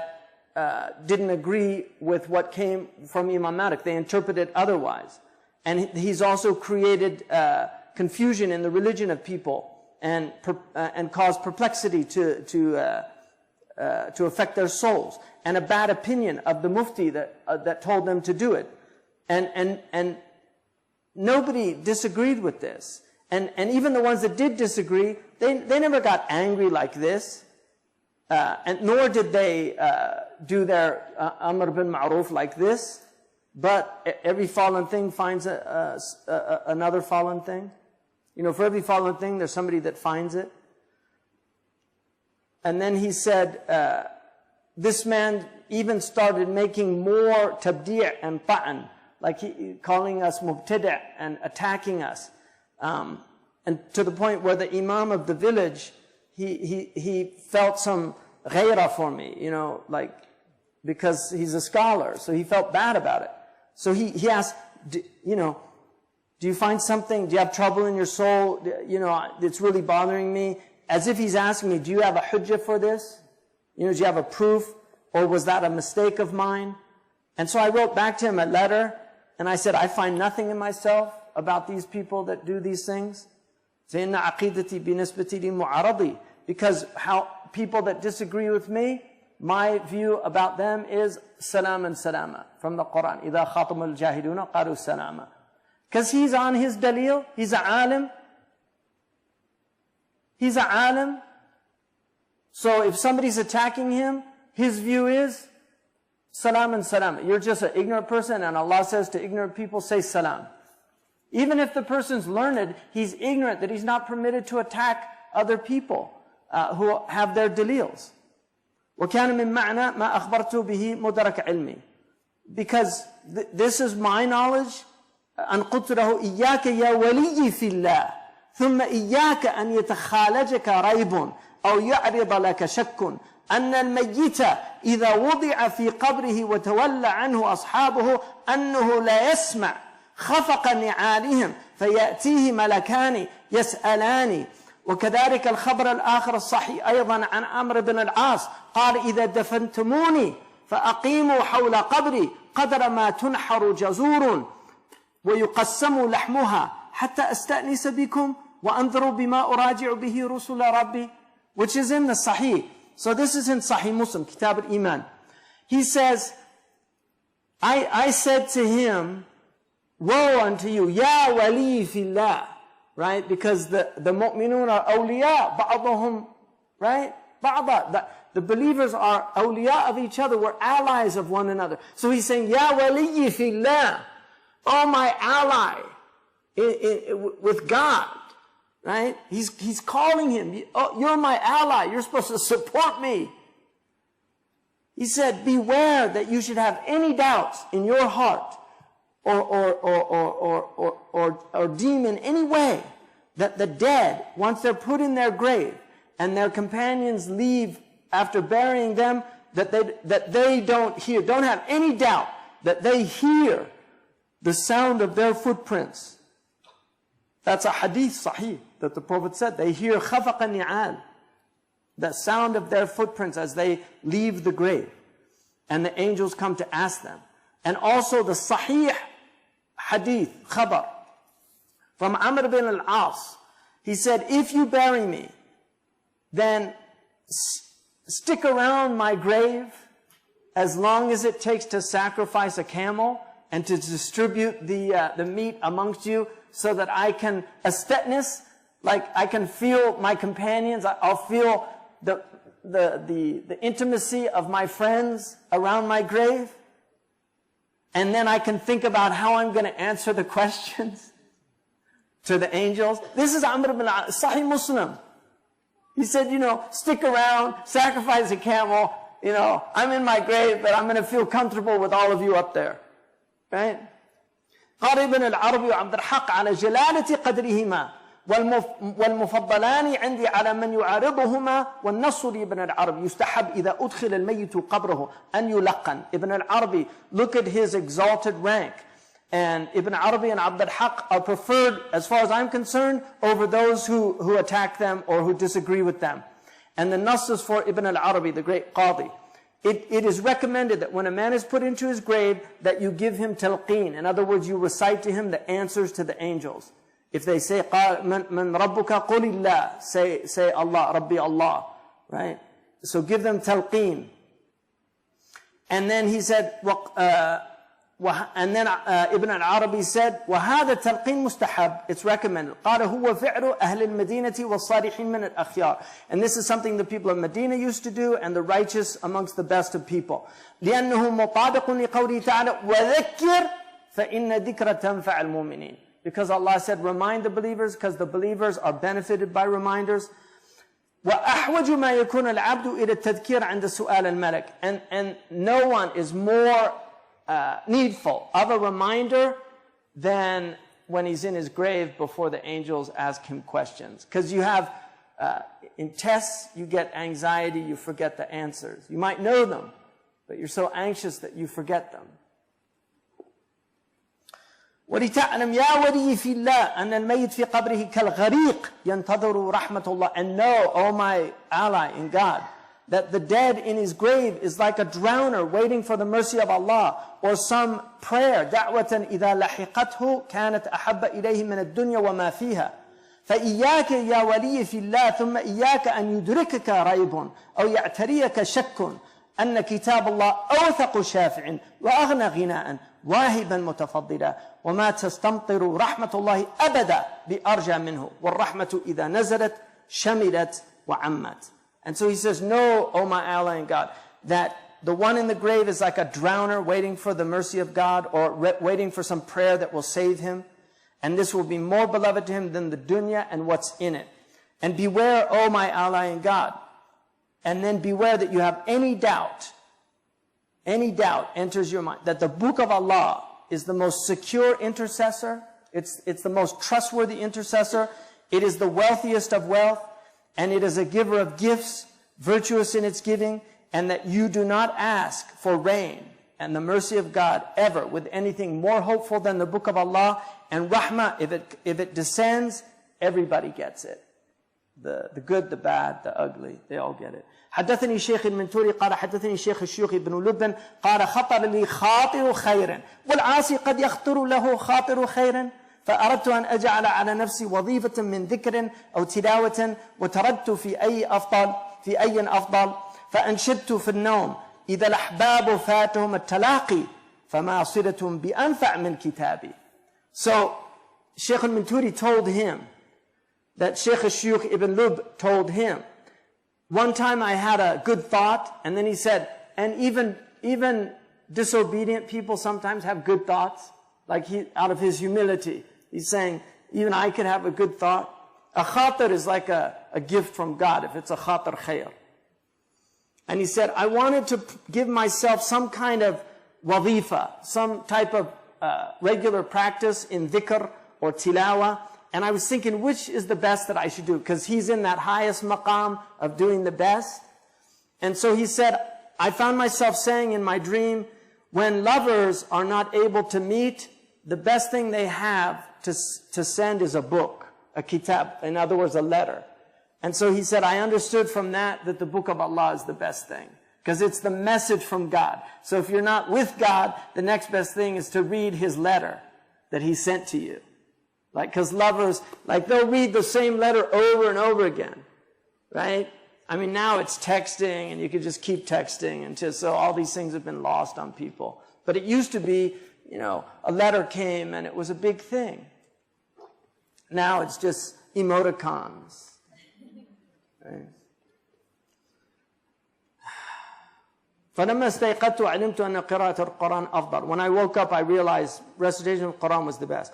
didn't agree with what came from Imam Malik. They interpreted otherwise. And he's also created confusion in the religion of people and caused perplexity to affect their souls, and a bad opinion of the mufti that told them to do it. And nobody disagreed with this. And even the ones that did disagree, they never got angry like this. And nor did they do their Amr bin Ma'ruf like this. But every fallen thing finds another fallen thing. You know, for every fallen thing, there's somebody that finds it. And then he said, this man even started making more tabdi' and ta'an, like calling us mubtadi' and attacking us. And to the point where the imam of the village, he felt some ghaira for me, you know, like, because he's a scholar, so he felt bad about it. So he asked, you know, do you find something, do you have trouble in your soul, you know, it's really bothering me? As if he's asking me, do you have a hujjah for this? You know, do you have a proof? Or was that a mistake of mine? And so I wrote back to him a letter, and I said, I find nothing in myself about these people that do these things. Because how people that disagree with me, my view about them is salam and salama from the Quran. إِذَا خَاطَمَ الْجَاهِلُونَ قَالُوا salama. Because he's on his dalil, he's a alim. He's an alim. So if somebody's attacking him, his view is salam and salam. You're just an ignorant person, and Allah says to ignorant people, say salam. Even if the person's learned, he's ignorant, that he's not permitted to attack other people who have their dalils. وَكَانَ مِن مَعْنَا مَا أَخْبَرْتُ بِهِ مُدَرَكَ عِلْمِي. Because this is my knowledge. أَنْ قُلْتُ لَهُ إِيَّاكَ يَا وَلِيِّ فِي اللَّهِ ثم إياك أن يتخالجك ريب أو يعرض لك شك أن الميت إذا وضع في قبره وتولى عنه أصحابه أنه لا يسمع خفق نعالهم فيأتيه ملكان يسألان. وكذلك الخبر الآخر الصحيح أيضا عن عمرو بن العاص قال إذا دفنتموني فأقيموا حول قبري قدر ما تنحر جزور ويقسم لحمها حتى أستأنس بكم وأنظروا بما أراجع به رسل ربي, which is in the Sahih. So this is in Sahih Muslim, Kitab al-Iman. He says, I said to him, woe unto you, Ya wali fillah, right? Because the mu'minun are awliya, ba'dahum, right? The believers are awliya of each other. We're allies of one another. So he's saying, Ya waliyyi fillah, oh my ally with God. Right? He's calling him. Oh, you're my ally. You're supposed to support me. He said, beware that you should have any doubts in your heart or deem in any way that the dead, once they're put in their grave and their companions leave after burying them, that they don't have any doubt that they hear the sound of their footprints. That's a hadith sahih that the Prophet said. They hear khafaq ni'al, the sound of their footprints as they leave the grave. And the angels come to ask them. And also the sahih hadith, khabar, from Amr bin al-As. He said, if you bury me, then stick around my grave as long as it takes to sacrifice a camel and to distribute the meat amongst you, so that I can, aestheticness, like I can feel my companions, I'll feel the intimacy of my friends around my grave. And then I can think about how I'm going to answer the questions to the angels. This is Amr ibn Sahih Muslim. He said, stick around, sacrifice a camel, I'm in my grave, but I'm going to feel comfortable with all of you up there. Right? قال ابن العربي وعبد الحق على جلالة قدرهما والمفضلان عندي على من يعارضهما والنص لابن العربي يستحب إذا أدخل الميت قبره أن يلقن. Ibn al-Arabi, look at his exalted rank. And Ibn Arabi and Abd al-Haq are preferred, as far as I'm concerned, over those who attack them or who disagree with them. And the nass is for Ibn al-Arabi, the great Qadi. It is recommended that when a man is put into his grave, that you give him talqeen. In other words, you recite to him the answers to the angels. If they say, "Man rabbuka qulillah," say Allah, Rabbi Allah, right? So give them talqeen. And then he said, and then Ibn al-Arabi said, وَهَذَا التَّلْقِينُ مُسْتَحَبْ. It's recommended. قال هو فعل أهل المدينة والصالحين من الأخيار. And this is something the people of Medina used to do, and the righteous amongst the best of people. لأنه مطابق لقوله تعالى وذكر فإن ذكر تنفع المؤمنين. Because Allah said, remind the believers, because the believers are benefited by reminders. وأحوج ما يكون العبد إلى التذكير عند سؤال الملك. And no one is more needful of a reminder than when he's in his grave before the angels ask him questions. Because you have, in tests, you get anxiety, you forget the answers. You might know them, but you're so anxious that you forget them. وَلِتَعْلَمْ يَا وَلِيِّ فِي اللَّهِ أَنَّ الْمَيِّتْ فِي قَبْرِهِ كَالْغَرِيقِ يَنْتَظِرُ رَحْمَةُ اللَّهِ. And know, O my ally in God, that the dead in his grave is like a drowner waiting for the mercy of Allah, or some prayer. دعوة إذا لحقته كانت أحب إليه من الدنيا وما فيها. فإياك يا ولي في الله ثم إياك أن يدركك ريب أو يعتريك شك أن كتاب الله أوثق شافع وأغنى غناء واهبا متفضلا وما تستمطر رحمة الله أبدا بأرجى منه والرحمة إذا نزلت شملت وعمت. And so he says, know, O my ally in God, that the one in the grave is like a drowner waiting for the mercy of God, or waiting for some prayer that will save him. And this will be more beloved to him than the dunya and what's in it. And beware, O my ally in God. And then beware that you have any doubt enters your mind, that the book of Allah is the most secure intercessor. It's the most trustworthy intercessor. It is the wealthiest of wealth. And it is a giver of gifts, virtuous in its giving, and that you do not ask for rain and the mercy of God ever with anything more hopeful than the book of Allah. And rahmah, if it descends, everybody gets it. The good, the bad, the ugly, they all get it. حدثني شيخ المنتوري قال حدثني شيخ الشيوخ ابن لبن قال خطر لي خاطر خير والعاصي قد يخطر له خاطر خير فأردت أن أجعل على نفسي وظيفة من ذكر أو تلاوة وتردت في أي أفضل فأنشدت في النوم إذا الأحباب فاتهم التلاقي فما صلة بأنفع من كتابي. So Sheikh al-Minturi told him that Sheikh al-Shuyukh ibn Lub told him one time I had a good thought, and then he said, and even disobedient people sometimes have good thoughts, like out of his humility. He's saying, even I could have a good thought. A khatir is like a gift from God, if it's a khatir khair. And he said, I wanted to give myself some kind of wazifa, some type of regular practice in dhikr or tilawa. And I was thinking, which is the best that I should do? Because he's in that highest maqam of doing the best. And so he said, I found myself saying in my dream, when lovers are not able to meet, the best thing they have to send is a book, a kitab, in other words, a letter. And so he said, I understood from that the book of Allah is the best thing, because it's the message from God. So if you're not with God, the next best thing is to read his letter that he sent to you. Like, because lovers, like, they'll read the same letter over and over again, right? I mean, now it's texting, and you could just keep texting until, so all these things have been lost on people. But it used to be, you know, a letter came and it was a big thing. Now it's just emoticons. Right? فَلَمَّا اسْتَيْقَظْتُ عَلِمْتُ أَنَّ قِرَاءَةَ القرآن أفضل. When I woke up, I realized recitation of the Quran was the best.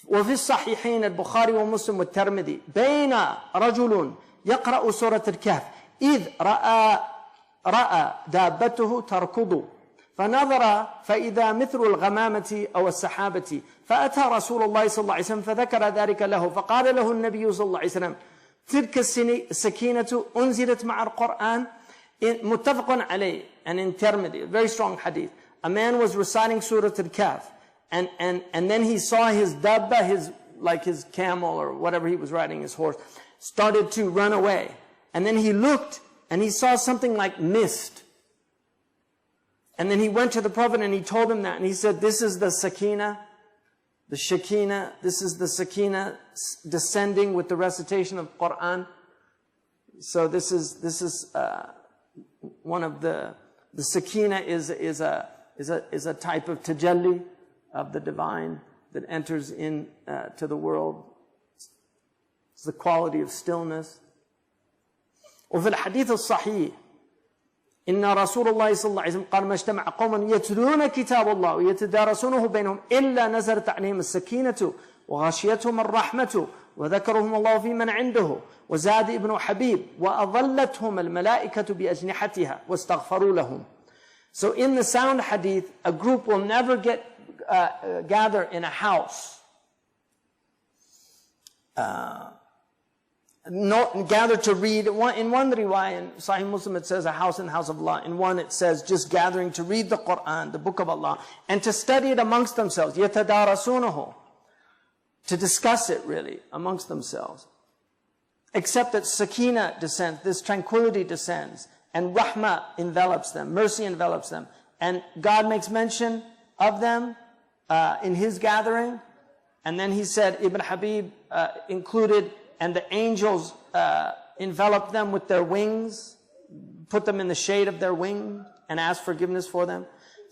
وفي الصحيحين البخاري ومسلم والترمذي بين رجل يقرأ سورة الكهف إذ رأى دابته تركض فنظر فإذا مثل الغمامة أو السحابة فأتى رسول الله صلى الله عليه وسلم فذكر ذلك له فقال له النبي صلى الله عليه وسلم تلك السكينة أنزلت مع القرآن متفق عليه. And in Tirmidhi, a very strong hadith, a man was reciting Surah Al-Kahf, and then he saw his dabba, his camel or whatever he was riding, his horse, started to run away. And then he looked and he saw something like mist. And then he went to the Prophet and he told him that, and he said, this is the sakina, the shakina, this is the sakina descending with the recitation of Quran. So this is one of the sakina is a type of tajalli of the divine that enters in to the world. It's the quality of stillness. وفي الحديث الصحيح إن رسول الله صلى الله عليه وسلم قال ما اجتمع قوم يتلون كتاب الله ويتدارسونه بينهم إلا نزلت عليهم السكينة وغشيتهم الرحمة وذكرهم الله في من عنده وزاد ابن حبيب وأظلتهم الملائكة بأجنحتها واستغفروا لهم. So in the sound hadith, a group will never gather in a house, gather to read. In one riwayah, in Sahih Muslim, it says a house in the house of Allah. In one, it says just gathering to read the Quran, the book of Allah, and to study it amongst themselves. يَتَدَارَسُونَهُ, to discuss it really amongst themselves. Except that sakina descends, this tranquility descends, and rahmah envelops them, mercy envelops them. And God makes mention of them in his gathering. And then he said, Ibn Habib included, and the angels envelop them with their wings, put them in the shade of their wing, and ask forgiveness for them.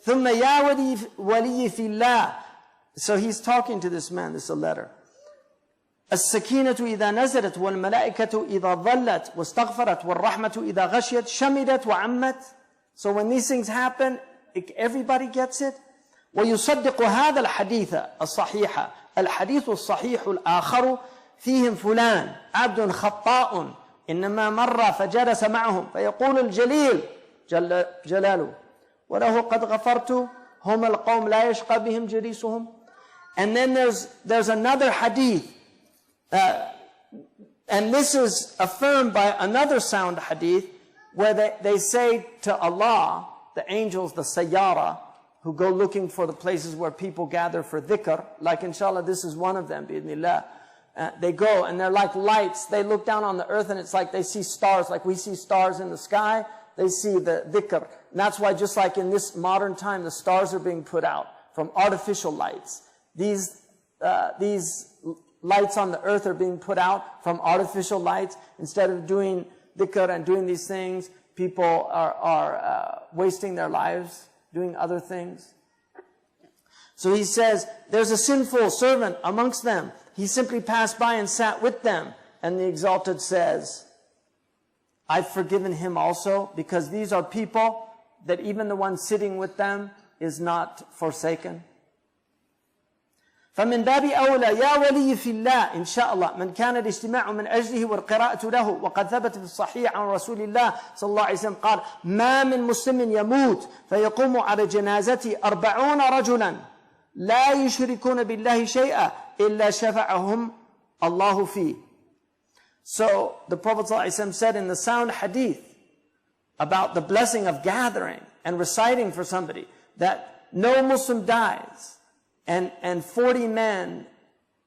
ثُمَّ يَا وَلِيِّ فِي اللَّهِ. So he's talking to this man, this is a letter. السكينة إذا نزلت والملائكة إذا ظلت واستغفرت والرحمة إذا غشيت شمدت وعمت. So when these things happen, everybody gets it. ويصدق هذا الحديث الصحيح الحديث الصحيح الآخر فيهم فلان عبد خطاء إنما مر فجلس معهم فيقول الجليل جل جلاله وله قد غفرت هم القوم لا يشقى بهم جليسهم. And then there's another hadith, and this is affirmed by another sound hadith, where they say to Allah, the angels, the sayyara, who go looking for the places where people gather for dhikr, like inshallah this is one of them, bi'idhnillah. They go and they're like lights. They look down on the earth and it's like they see stars, like we see stars in the sky. They see the dhikr. And that's why just like in this modern time, the stars are being put out from artificial lights. These lights on the earth are being put out from artificial lights. Instead of doing dhikr and doing these things, people are wasting their lives doing other things. So he says, there's a sinful servant amongst them. He simply passed by and sat with them. And the Exalted says, I've forgiven him also, because these are people that even the one sitting with them is not forsaken. فمن باب أولى يا ولي في الله إن شاء الله من كان الاجتماع من أجله والقراءة له. وقد ثبت في الصحيح عن رسول الله صلى الله عليه وسلم قال ما من مسلم يموت فيقوم على جنازته 40 رجلا لا يشركون بالله شيئا إلا شفعهم الله فيه. So the Prophet ﷺ said in the sound hadith about the blessing of gathering and reciting for somebody, that no Muslim dies and 40 men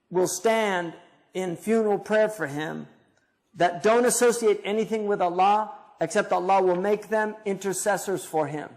will stand in funeral prayer for him that don't associate anything with Allah, except Allah will make them intercessors for him.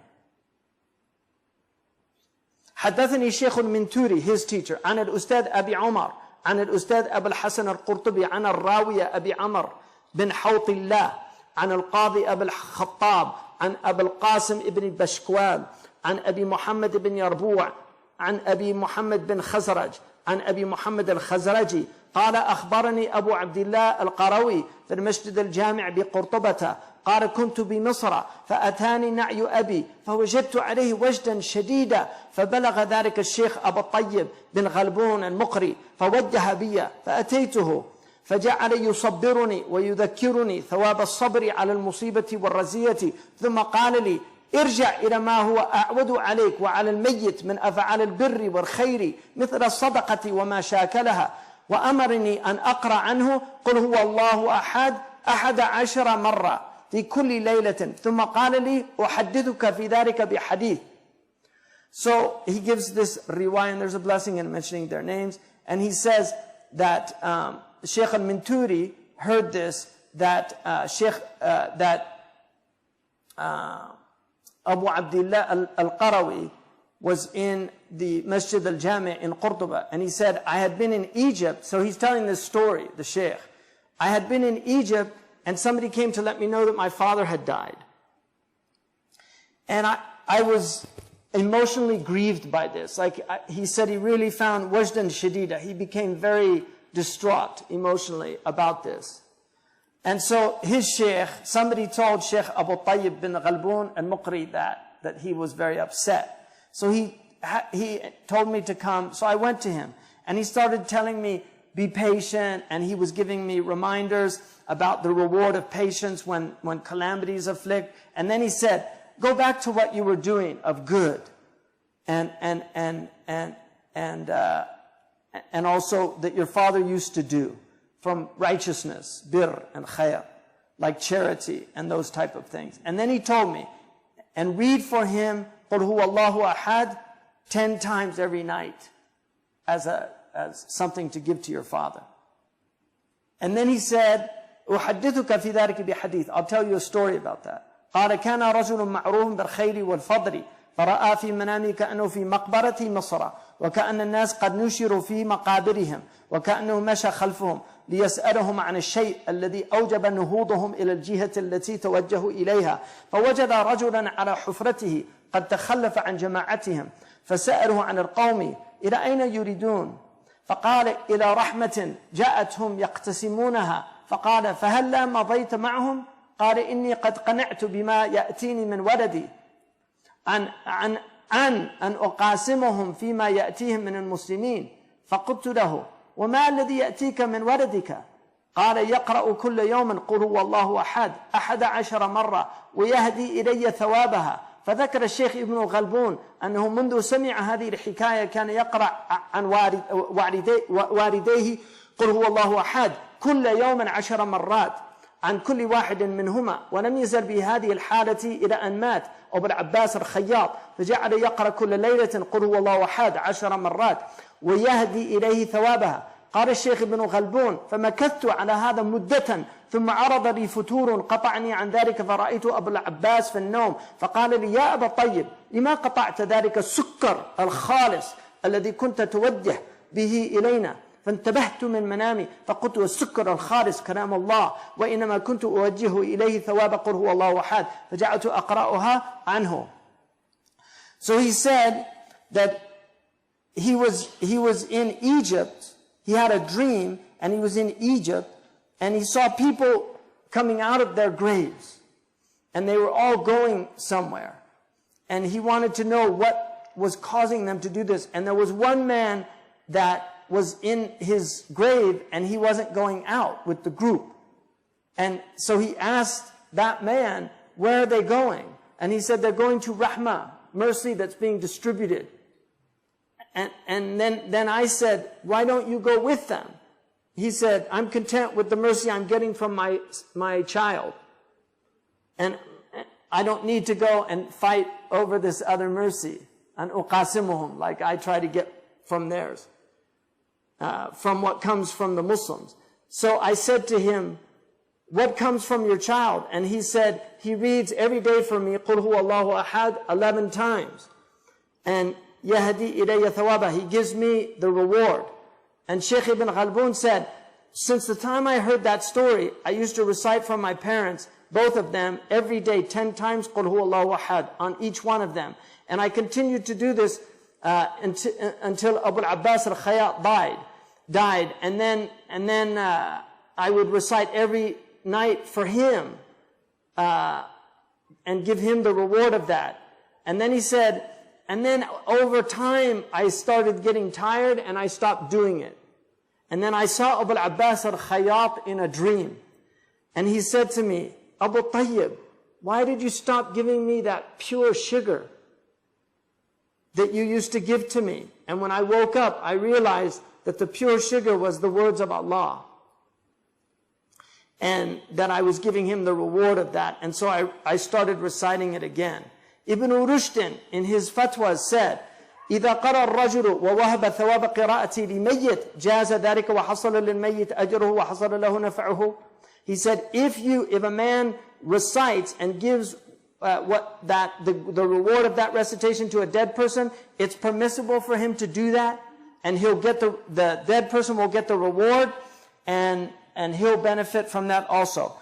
حدثني الشيخ المنتوري, his teacher, عن الأستاذ أبي عمر عن الأستاذ أبو الحسن القرطبي عن الراوية أبي عمر بن حوط الله عن القاضي أبو الخطاب عن أبو القاسم ابن بشكوال عن أبي محمد بن يربوع عن أبي محمد بن خزرج عن أبي محمد الخزرجي قال أخبرني أبو عبد الله القروي في المسجد الجامع بقرطبة قال كنت بمصر فأتاني نعي أبي فوجدت عليه وجدا شديدا فبلغ ذلك الشيخ أبو الطيب بن غلبون المقري فوجه بي فأتيته فجعل يصبرني ويذكرني ثواب الصبر على المصيبة والرزية ثم قال لي ارجع إلى ما هو أعود عليك وعلى الميت من أفعال البر والخير مثل الصدقة وما شاكلها وأمرني أن أقرأ عنه قل هو الله أحد 11 مرة في كل ليلة ثم قال لي أحدثك في ذلك بحديث. So he gives this riwayah, and there's a blessing in mentioning their names, and he says that Sheikh al-Minturi heard this, that Abu Abdullah al-Qarawi was in the Masjid al-Jami' in Qurtuba, and he said, I had been in Egypt. So he's telling this story, the Sheikh. I had been in Egypt, and somebody came to let me know that my father had died. And I was emotionally grieved by this. He said he really found wajdan shadida. He became very distraught emotionally about this. And so his sheikh, somebody told Sheikh Abu Tayyib bin Ghalboon al-Muqri that he was very upset. So he told me to come. So I went to him, and he started telling me, be patient, and he was giving me reminders about the reward of patience when calamities afflict. And then he said, go back to what you were doing of good, and also that your father used to do, from righteousness, bir and khair, like charity and those type of things. And then he told me, and read for him قُلْ هُوَ اللَّهُ أَحَدٌ 10 times every night as something to give to your father. And then he said, أُحَدِّثُكَ فِي ذَلِكِ بِحَدِيث. I'll tell you a story about that. قال كان رجل معروف بالخير والفضل فرأى في منامه كأنه في مقبرة مصر وكأن الناس قد نشروا في مقابرهم وكأنه مشى خلفهم ليسألهم عن الشيء الذي أوجب نهوضهم إلى الجهة التي توجهوا إليها فوجد رجلا على حفرته قد تخلف عن جماعتهم فسأله عن القوم إلى أين يريدون فقال إلى رحمة جاءتهم يقتسمونها فقال فهلا مضيت معهم قال إني قد قنعت بما يأتيني من ولدي أن أقاسمهم فيما يأتيهم من المسلمين فقلت له وما الذي يأتيك من ولدك قال يقرأ كل يوم قل هو الله أحد 11 مرة ويهدي إلي ثوابها فذكر الشيخ ابن الغلبون أنه منذ سمع هذه الحكاية كان يقرأ عن والديه قل هو الله أحد كل يوم 10 مرات عن كل واحد منهما ولم يزل بهذه الحالة إلى أن مات أبو العباس الخياط فجعل يقرأ كل ليلة قل هو الله أحد 10 مرات ويهدي إليه ثوابها. قال الشيخ ابن غلبون فمكثت على هذا مدة ثم عرض لي فتور قطعني عن ذلك فرأيت أبو العباس في النوم فقال لي يا أبا طيب لما قطعت ذلك السكر الخالص الذي كنت توجه به إلينا فانتبهت من منامي فقلت والسكر الخالص كلام الله وإنما كنت أوجه إليه ثواب قل هو الله أحد فجعلت أقرأها عنه. So he said that he was in Egypt. He had a dream and he was in Egypt and he saw people coming out of their graves. And they were all going somewhere. And he wanted to know what was causing them to do this. And there was one man that was in his grave and he wasn't going out with the group. And so he asked that man, where are they going? And he said, they're going to Rahmah, mercy that's being distributed. And then I said, why don't you go with them? He said, I'm content with the mercy I'm getting from my child. And I don't need to go and fight over this other mercy. And uqasimuhum, like I try to get from theirs. From what comes from the Muslims. So I said to him, what comes from your child? And he said, he reads every day for me, Qul huwa Allahu ahad, 11 times. And Yahdi ilayya thawaba, he gives me the reward. And Sheikh Ibn Khalboon said, since the time I heard that story, I used to recite from my parents, both of them, every day, 10 times, Qul huwa Allahu ahad, on each one of them. And I continued to do this until Abu al-Abbas al-Khayyat died. And then I would recite every night for him and give him the reward of that. And then he said, and then over time I started getting tired and I stopped doing it. And then I saw Abu al-Abbas al-Khayyat in a dream. And he said to me, Abu Tayyib, why did you stop giving me that pure sugar that you used to give to me? And when I woke up, I realized that the pure sugar was the words of Allah. And that I was giving him the reward of that. And so I started reciting it again. Ibn Rushdin, in his fatwas, said, إذا قرأ الرجل ووهب ثواب قراءتي لميت جاز ذلك وحصل للميت أجره وحصل له نفعه. He said, if a man recites and gives the reward of that recitation to a dead person, it's permissible for him to do that, and he'll get the dead person will get the reward, and he'll benefit from that also.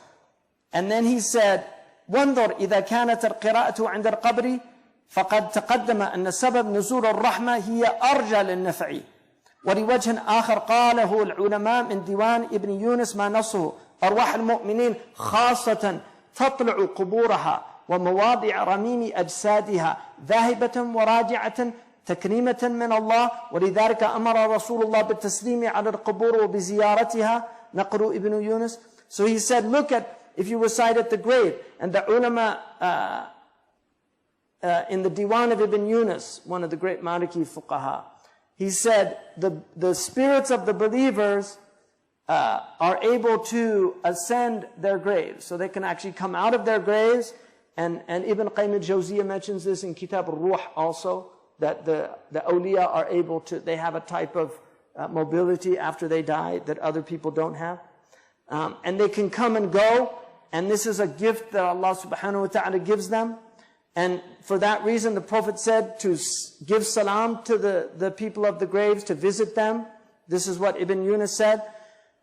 And then he said, وانظر إذا كانت القراءة عند القبر فقد تقدم أن سبب نزول الرحمة هي أرجى للنفع. ولوجه آخر قاله العلماء من ديوان ابن يونس ما نصه أرواح المؤمنين خاصة تطلع قبورها ومواضع رميم أجسادها ذاهبة وراجعة تكريمة من الله، ولذلك أمر رسول الله بالتسليم على القبور وبزيارتها. نقر ابن يونس. So he said, look at, if you recite at the grave, and the ulama in the Diwan of Ibn Yunus, one of the great Maliki fuqaha, he said the spirits of the believers are able to ascend their graves. So they can actually come out of their graves. And Ibn Qayyim al-Jawziyah mentions this in Kitab al-Ruh also, that the awliya are able to, they have a type of mobility after they die that other people don't have. And they can come and go. And this is a gift that Allah subhanahu wa ta'ala gives them. And for that reason, the Prophet said to give salam to the people of the graves, to visit them. This is what Ibn Yunus said.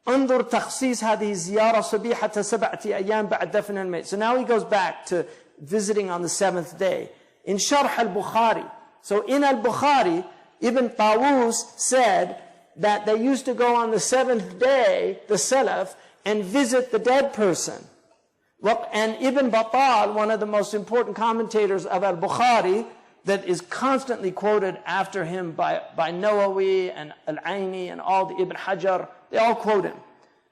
انظر تخصيص هذه الزيارة صبيحة 7 أيام بعد دفن الميت. So now he goes back to visiting on the 7th day. In Sharh al-Bukhari. So in al-Bukhari, Ibn Tawus said that they used to go on the 7th day, the Salaf, and visit the dead person. And Ibn Battal, one of the most important commentators of al-Bukhari, that is constantly quoted after him by Nawawi and Al-Aini and all the Ibn Hajar, they all quote him.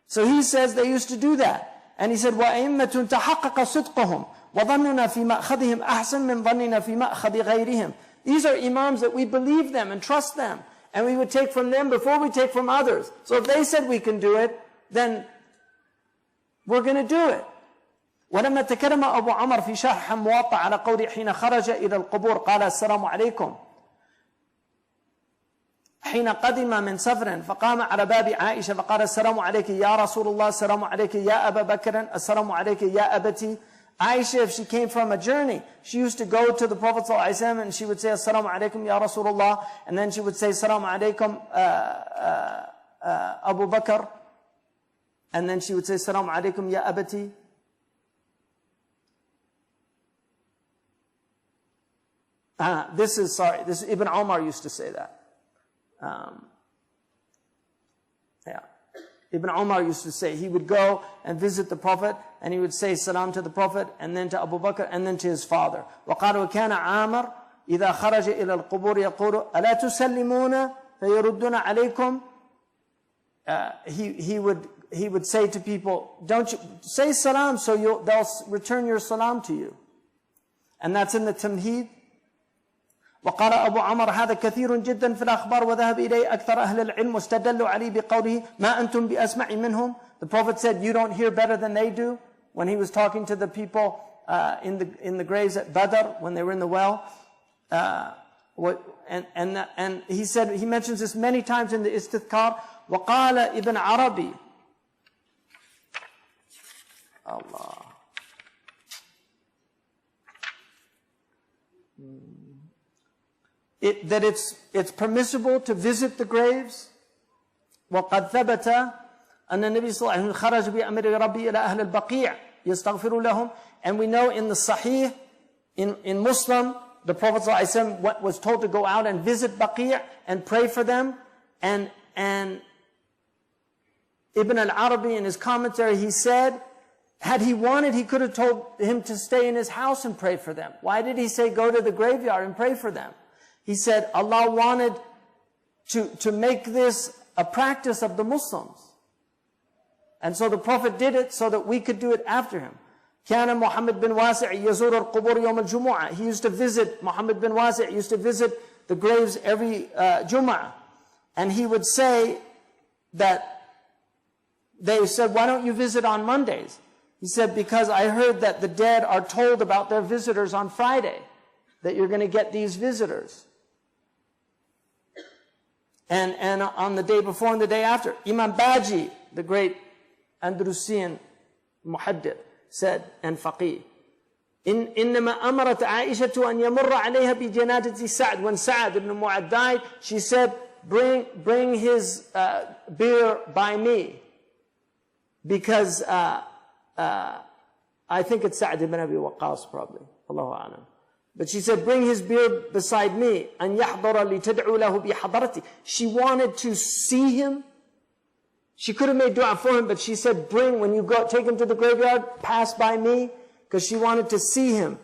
So he says they used to do that. And he said, وَأَئِمَّةٌ تَحَقَّقَ صِدْقُهُمْ وَظَنُّنَا فِي مَأْخَذِهِمْ أَحْسَنْ مِنْ ظَنِّنَا فِي مَأْخَذِ غَيْرِهِمْ. These are imams that we believe them and trust them. And we would take from them before we take from others. So if they said we can do it, then we're going to do it. ولما تكلم أبو عمر في شرح موطأ على قول حين خرج إلى القبور قال السلام عليكم حين قدم من سفر فقام على باب عائشة فقال السلام عليك يا رسول الله السلام عليك يا أبا بكر السلام عليك يا أبتي. Aisha, if she came from a journey, she used to go to the Prophet ﷺ and she would say Assalamu alaikum ya Rasulullah, and then she would say Assalamu alaikum Abu Bakr, and then she would say Assalamu alaikum ya Abati. This is Ibn Umar used to say that. Yeah. Ibn Umar used to say, he would go and visit the Prophet, and he would say salam to the Prophet, and then to Abu Bakr, and then to his father. وَقَالَ وَكَانَ عَامَرْ إِذَا خَرَجَ إِلَى الْقُبُورِ يَقُولُ أَلَا تُسَلِّمُونَ فَيَرُدُّونَ عَلَيْكُمْ. He would say to people, don't you say salam, so they'll return your salam to you. And that's in the Tamheed. وقال أبو عمر هذا كثير جدا في الأخبار وذهب إليه أكثر أهل العلم واستدلوا عليه بقوله ما أنتم بأسمع منهم. The Prophet said, you don't hear better than they do, when he was talking to the people in the graves at Badr, when they were in the well. And he said, he mentions this many times in the Istithkar. وقال ابن عربي Allah. That it's permissible to visit the graves. وقد ثبت أن النبي صلى الله عليه وسلم خرج بأمر ربي إلى أهل البقيع يستغفر لهم. And we know in the Sahih, in Muslim, the Prophet صلى الله عليه وسلم was told to go out and visit Baqi' and pray for them. And Ibn al-Arabi in his commentary, he said, had he wanted, he could have told him to stay in his house and pray for them. Why did he say go to the graveyard and pray for them? He said Allah wanted to make this a practice of the Muslims. And so the Prophet did it so that we could do it after him. كان محمد بن واسع يزور القبور يوم الجمعة. He used to visit, Muhammad bin Wasi' used to visit the graves every Jum'ah. And he would say that, they said, why don't you visit on Mondays? He said, because I heard that the dead are told about their visitors on Friday, that you're going to get these visitors. And on the day before and the day after, Imam Baji, the great Andalusian muhaddith, said, and faqih, إنما أمرت عائشة أن يمر عليها بجنازة سعد. When Sa'd ibn Mu'adh died, she said, bring his bier by me. Because I think it's Sa'd ibn Abi Waqqas probably. Allahu a'lam. But she said, bring his bier beside me. أن يحضر لتدعو له بحضرتي. She wanted to see him. She could have made dua for him, but she said, when you go, take him to the graveyard, pass by me, because she wanted to see him.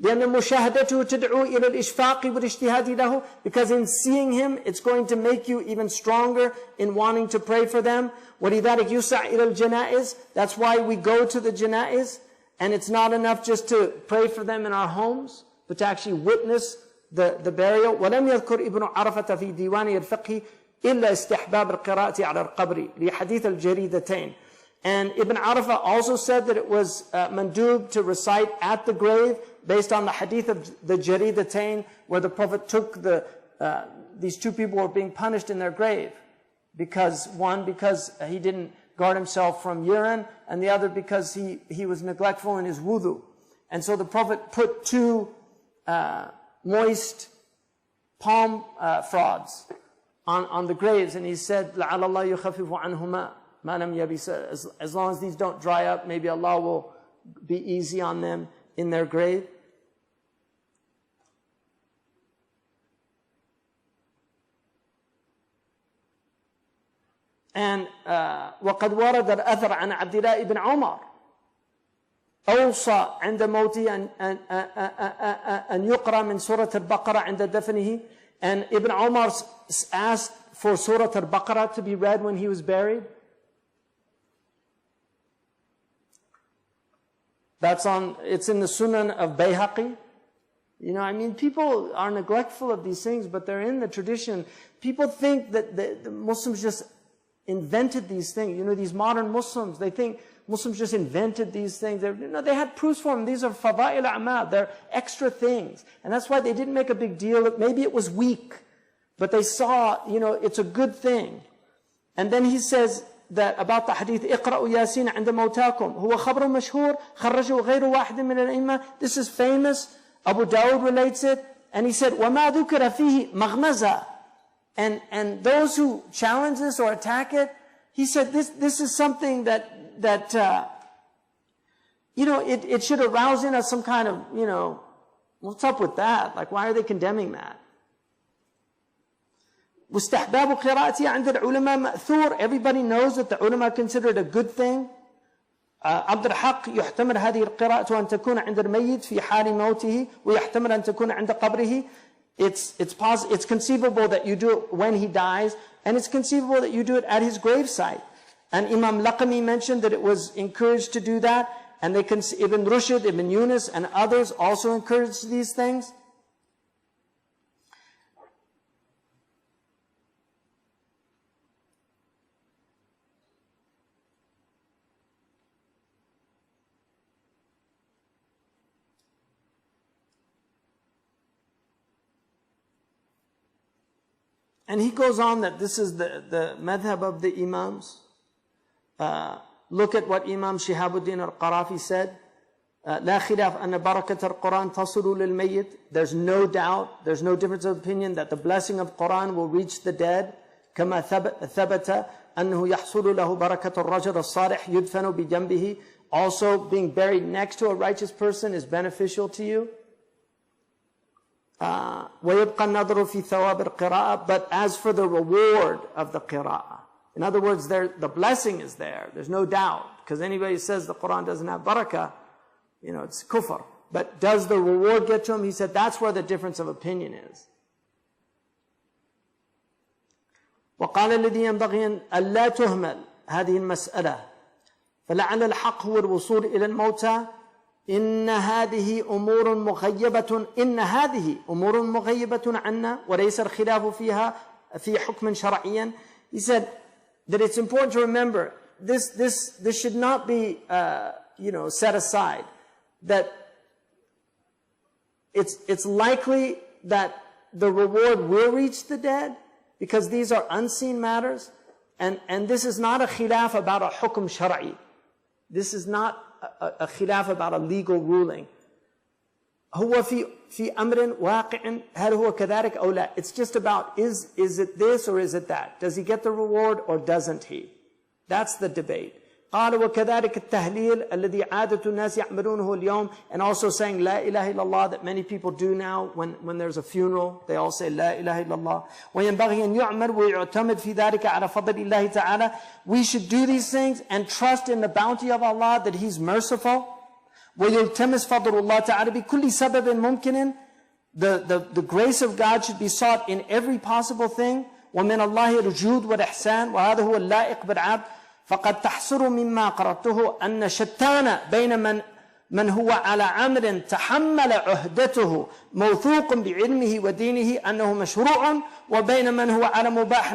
لأن مشاهدته تدعو إلى الإشفاق والاجتهاد له. Because in seeing him, it's going to make you even stronger in wanting to pray for them. ولذلك يسع إلى الجنائز. That's why we go to the janaiz. And it's not enough just to pray for them in our homes, but to actually witness the burial. ولم يذكر ابن عرفة في ديوانه الفقهي إلا استحباب القراءة على القبر لحديث الجريدتين. And Ibn Arafah also said that it was mandub to recite at the grave based on the hadith of the Jaridatain, where the Prophet took these two people were being punished in their grave. Because he didn't guard himself from urine, and the other because he was neglectful in his wudu. And so the Prophet put two moist palm frods on the graves, and he said, لَعَلَ اللَّهُ يُخَفِّفُ عَنْهُمَا مَا لَمْ يَبِسَ. As long as these don't dry up, maybe Allah will be easy on them in their grave. And وقد ورد الأثر عن عبد الله بن عمر أوصى عند موته أن يقرأ من سورة البقرة عند دفنه. And Ibn Umar asked for Surah Al-Baqarah to be read when he was buried. It's in the Sunan of Bayhaqi. You know, I mean, people are neglectful of these things, but they're in the tradition. People think that the Muslims just invented these things. You know, these modern Muslims, they think Muslims just invented these things. They had proofs for them. These are fada'il a'mal. They're extra things. And that's why they didn't make a big deal. Maybe it was weak, but they saw, it's a good thing. And then he says that about the hadith, اقرأوا ياسين عند موتاكم هو خبر مشهور خرجه غير واحد من الأئمة. This is famous. Abu Dawud relates it. And he said, وما ذكر فيه مغمزة. And those who challenge this or attack it, he said this is something that it should arouse in us some kind of, what's up with that? Like, why are they condemning that? واستحباب قراءتها عند العلماء مأثور. Everybody knows that the ulama consider it a good thing. عبد الحق يحتمل هذه القراءة أن تكون عند الميت في حال موته ويحتمل أن تكون عند قبره. It's conceivable that you do it when he dies, and it's conceivable that you do it at his gravesite. And Imam Laqami mentioned that it was encouraged to do that, and Ibn Rushd, Ibn Yunus, and others also encouraged these things. And he goes on that this is the madhab of the Imams. Look at what Imam Shihabuddin al-Qarafi said. لا خلاف أن بركة القرآن تصل للميت. There's no doubt, there's no difference of opinion that the blessing of Quran will reach the dead. كما ثبت أنه يحصل له بركة الرجل الصالح يدفن بجنبه. Also, being buried next to a righteous person is beneficial to you. ويبقى النظر في ثواب القراءة. But as for the reward of the qira'ah, in other words, the blessing is there. There's no doubt. Because anybody who says the Quran doesn't have barakah, it's kufr. But does the reward get to him? He said that's where the difference of opinion is. وقال الذي ينبغي أن لا تهمل هذه المسألة فلعل الحق هو الوصول إلى الموتى. إن هذه أمور مغيبة عنا وليس الخلاف فيها في حكم شرعيا. He said that it's important to remember this should not be set aside, that it's likely that the reward will reach the dead because these are unseen matters, and this is not a khilaf about a hukm shar'i. This is not a khilaf about a legal ruling. هو في أمر واقع هل هو كذلك أو لا. It's just about is it this or is it that? Does he get the reward or doesn't he? That's the debate. قال وكذلك التهليل الذي عادة الناس يعملونه اليوم, and also saying لا إله إلا الله that many people do now when there's a funeral, they all say لا إله إلا الله. وينبغي أن يعمل ويعتمد في ذلك على فضل الله تعالى. We should do these things and trust in the bounty of Allah that He's merciful. ويلتمس فضل الله تعالى بكل سبب ممكن. The grace of God should be sought in every possible thing. ومن الله الجود والإحسان وهذا هو اللائق بالعبد. فقد تحصر مما قرأته أن شتان بين من هو على أمر تحمل عهدته موثوق بعلمه ودينه أنه مشروع وبين من هو على مباح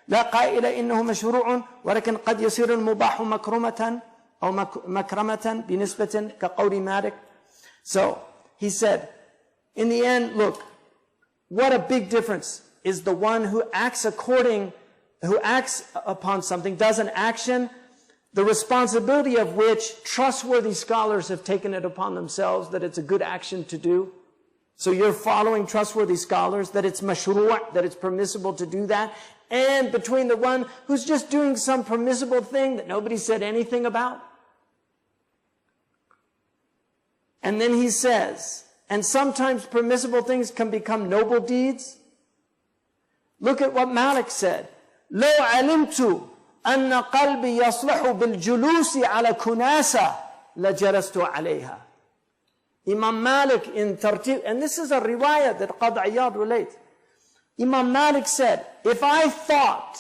لا قائل إنه مشروع ولكن قد يصير المباح مكرمة أو مكرمة بنسبة كقول مالك. So he said, in the end, look, what a big difference is the one who acts upon something, does an action, the responsibility of which trustworthy scholars have taken it upon themselves that it's a good action to do. So you're following trustworthy scholars, that it's mashru', that it's permissible to do that. And between the one who's just doing some permissible thing that nobody said anything about. And then he says, and sometimes permissible things can become noble deeds. Look at what Malik said. لو علمت أن قلبي يصلح بالجلوس على كناسة لجلست عليها. Imam Malik in Tartib, and this is a riwayah that Qadi Iyad relates. Imam Malik said, if I thought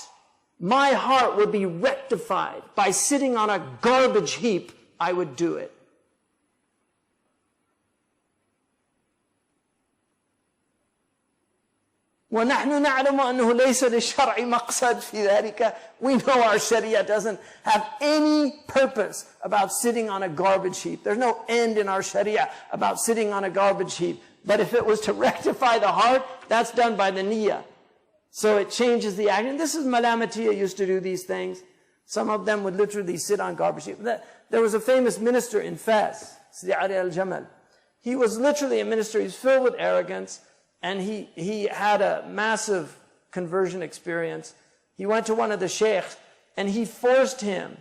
my heart would be rectified by sitting on a garbage heap, I would do it. وَنَحْنُ نَعْلَمُ أَنَّهُ لَيْسَ لِلشَّرْعِ مَقْصَدْ فِي ذَلِكَ. We know our Sharia doesn't have any purpose about sitting on a garbage heap. There's no end in our Sharia about sitting on a garbage heap. But if it was to rectify the heart, that's done by the niyyah. So it changes the action. This is Malamatiya used to do these things. Some of them would literally sit on garbage heaps. There was a famous minister in Fez, Sidi Ali al-Jamal. He was literally a minister. He was filled with arrogance. And he had a massive conversion experience. He went to one of the sheikhs and he forced him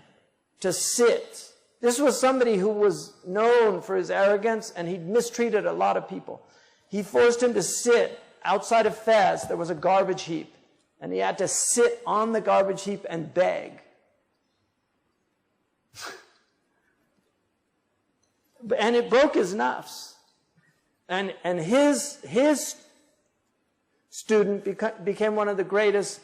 to sit. This was somebody who was known for his arrogance and he'd mistreated a lot of people. He forced him to sit outside of Fez. There was a garbage heap. And he had to sit on the garbage heap and beg. And it broke his nafs. And his student became one of the greatest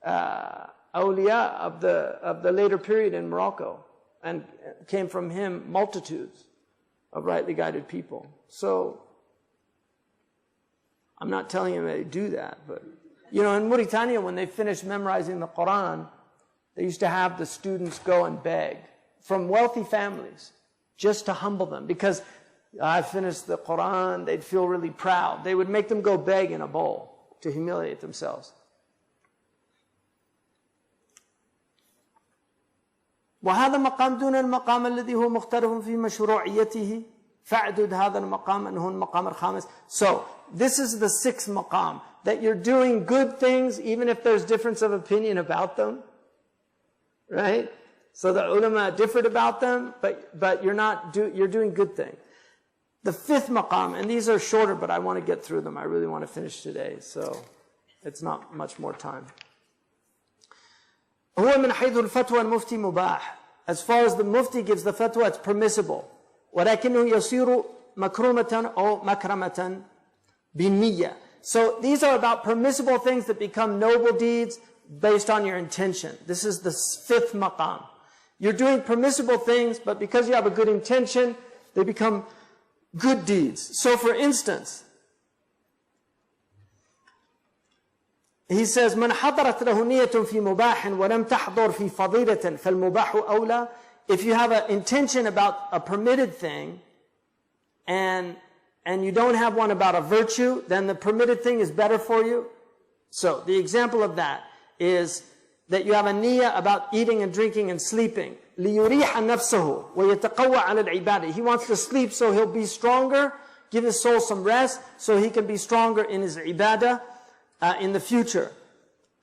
awliya of the later period in Morocco, and came from him multitudes of rightly guided people. So I'm not telling you to do that, but in Mauritania, when they finished memorizing the Quran, they used to have the students go and beg from wealthy families just to humble them, because I finished the Quran, they'd feel really proud. They would make them go beg in a bowl to humiliate themselves. وهذا مقام دون المقام الذي هو مختلف في مشروعيته فاعدد هذا المقام أنه المقام الخامس. So this is the sixth maqam, that you're doing good things even if there's difference of opinion about them, right? So the ulama differed about them, but you're doing good things. The fifth maqam, and these are shorter, but I want to get through them. I really want to finish today, so it's not much more time. هو من حيث الفتوى المفتي مباح. As far as the mufti gives the fatwa, it's permissible. ولكنه يصير مكرومة أو مكرمة بالنية. So these are about permissible things that become noble deeds based on your intention. This is the fifth maqam. You're doing permissible things, but because you have a good intention, they become good deeds. So for instance, he says, من حضرت له نية في مباح ولم تحضر في فضيلة فالمباح أولى. If you have an intention about a permitted thing and you don't have one about a virtue, then the permitted thing is better for you. So the example of that is that you have a niyyah about eating and drinking and sleeping. ليريح نفسه ويتقوى على العبادة. He wants to sleep so he'll be stronger, give his soul some rest so he can be stronger in his ibadah in the future.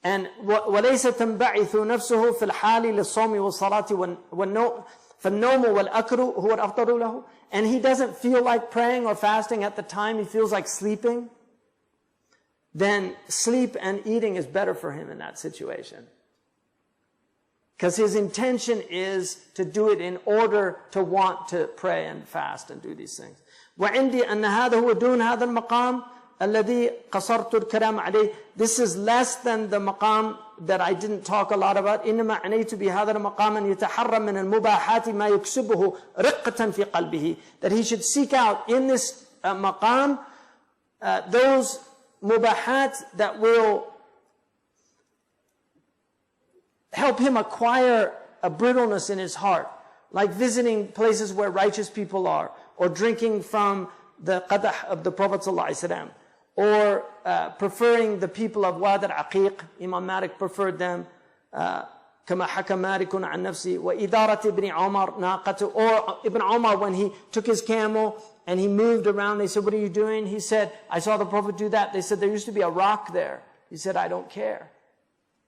And وليس تنبعث نفسه في الحال للصوم والصلاة والنوم فالنوم والأكل هو الأفضل له. And he doesn't feel like praying or fasting at the time, he feels like sleeping. Then sleep and eating is better for him in that situation. Because his intention is to do it in order to want to pray and fast and do these things. وعندي أن هذا هو دون هذا المقام الذي قصرت الكلام عليه. This is less than the maqam that I didn't talk a lot about. إنما عنيت بهذا المقام أن يتحرى من المباحات ما يكسبه رقة في قلبه. That he should seek out in this maqam those mubahat that will help him acquire a brittleness in his heart, like visiting places where righteous people are, or drinking from the qadah of the Prophet ﷺ, or preferring the people of Wad al-Aqiq. Imam Malik preferred them, كما حكى مالك عن نفسه. وإدارة ابن عمر ناقته. Or Ibn Umar, when he took his camel and he moved around, they said, what are you doing? He said, I saw the Prophet do that. They said, there used to be a rock there. He said, I don't care.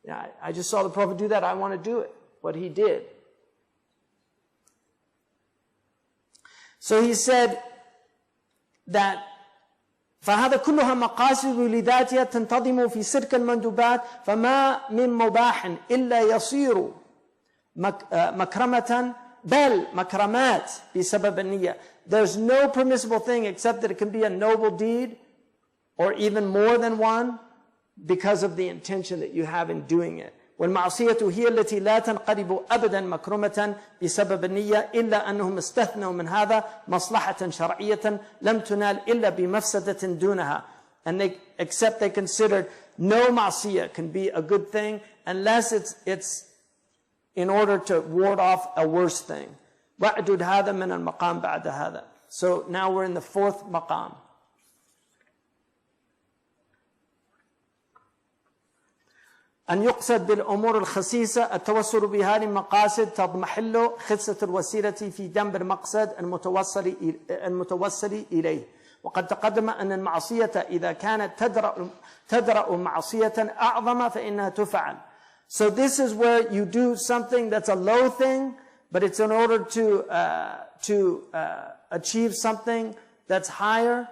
Yeah, I just saw the Prophet do that. I want to do it. What he did. So he said that فهذا كلها مقاصد لذاتها تنتظم في سلك المندوبات فما من مباح إلا يصير مكرمة بل مكرمات بسبب النية. There's no permissible thing except that it can be a noble deed or even more than one because of the intention that you have in doing it. والمعصية هي التي لا تنقلب أبدا مكرمة بسبب النية إلا أنهم استثنوا من هذا مصلحة شرعية لم تنال إلا بمفسدة دونها. And they considered no معصية can be a good thing unless it's in order to ward off a worse thing. وَأَعْدُدْ هذا من المقام بعد هذا. So now we're in the fourth maqam. أن يقصد بالأمور الخسيسة التوسل بها لمقاصد تضمحل خسة الوسيلة في جنب المقصد المتوسل إليه. وقد تقدم أن المعصية إذا كانت تدرأ معصية أعظم فإنها تفعل. So this is where you do something that's a low thing, but it's in order to achieve something that's higher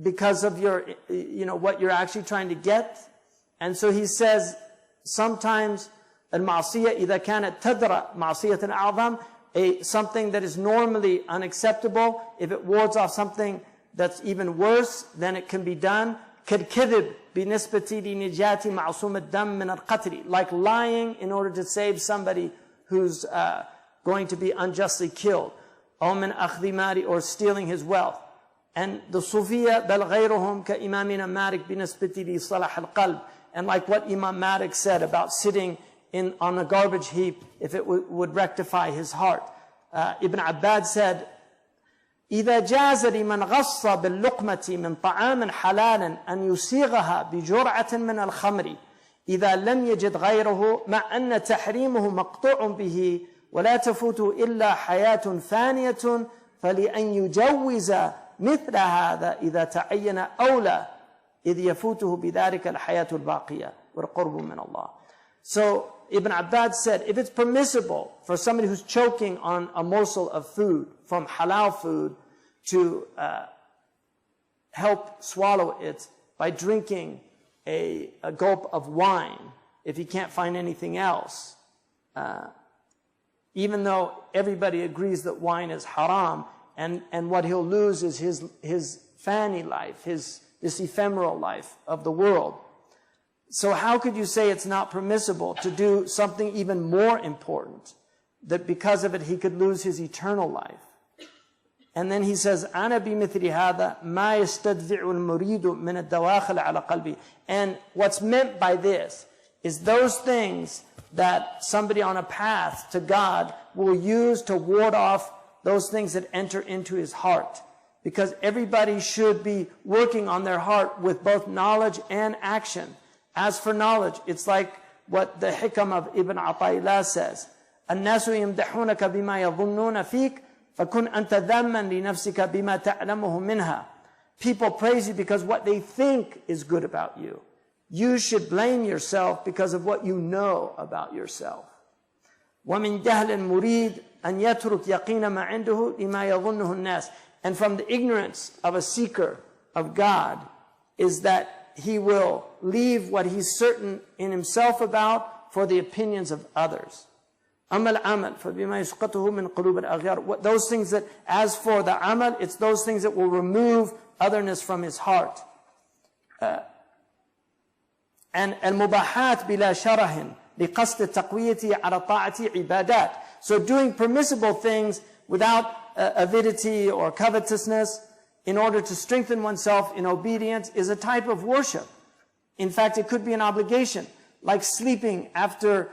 because of your, what you're actually trying to get. And so he says, sometimes المعصية إذا كانت تدرى معصية أعظم, something that is normally unacceptable, if it wards off something that's even worse, then it can be done. كالكذب بنسبة لنجاة معصوم الدم من القتل, like lying in order to save somebody who's going to be unjustly killed. أو من أخذ مال, or stealing his wealth. And the Sufiya بل غيرهم كإمامنا مالك بنسبة لصلاح القلب, and like what Imam Malik said about sitting on a garbage heap if it would rectify his heart. Ibn Abbad said, إذا جاز لمن غص باللقمة من طعام حلال أن يسيغها بجرعة من الخمر إذا لم يجد غيره مع أن تحريمه مقطوع به ولا تفوته إلا حياة فانية فلأن يجوز مثل هذا إذا تعين أولى إذ يفوته بذلك الحياة الباقية والقرب من الله. So Ibn Abbad said, if it's permissible for somebody who's choking on a morsel of food from halal food to help swallow it by drinking a gulp of wine, if he can't find anything else, even though everybody agrees that wine is haram, and what he'll lose is his fani life, this ephemeral life of the world. So how could you say it's not permissible to do something even more important, that because of it he could lose his eternal life? And then he says, أنا بمثل هذا ما يستدفع المريد من الدواخل على قلبي. And what's meant by this is those things that somebody on a path to God will use to ward off those things that enter into his heart. Because everybody should be working on their heart with both knowledge and action. As for knowledge, it's like what the hikam of Ibn Ata'illah says. الناس يمدحونك بما يظنون فيك فكن أنت ذما لنفسك بما تعلمه منها. People praise you because what they think is good about you. You should blame yourself because of what you know about yourself. ومن جهل المريد أن يترك يقين ما عنده لما يظنه الناس. And from the ignorance of a seeker of God is that he will leave what he's certain in himself about for the opinions of others. أما العمل فبما يسقطه من قلوب الأغيار. Those things that, as for the amal, it's those things that will remove otherness from his heart. And المباحات بلا شره لقصد تقويته على طاعة عبادات. So doing permissible things without avidity or covetousness in order to strengthen oneself in obedience is a type of worship. In fact, it could be an obligation, like sleeping after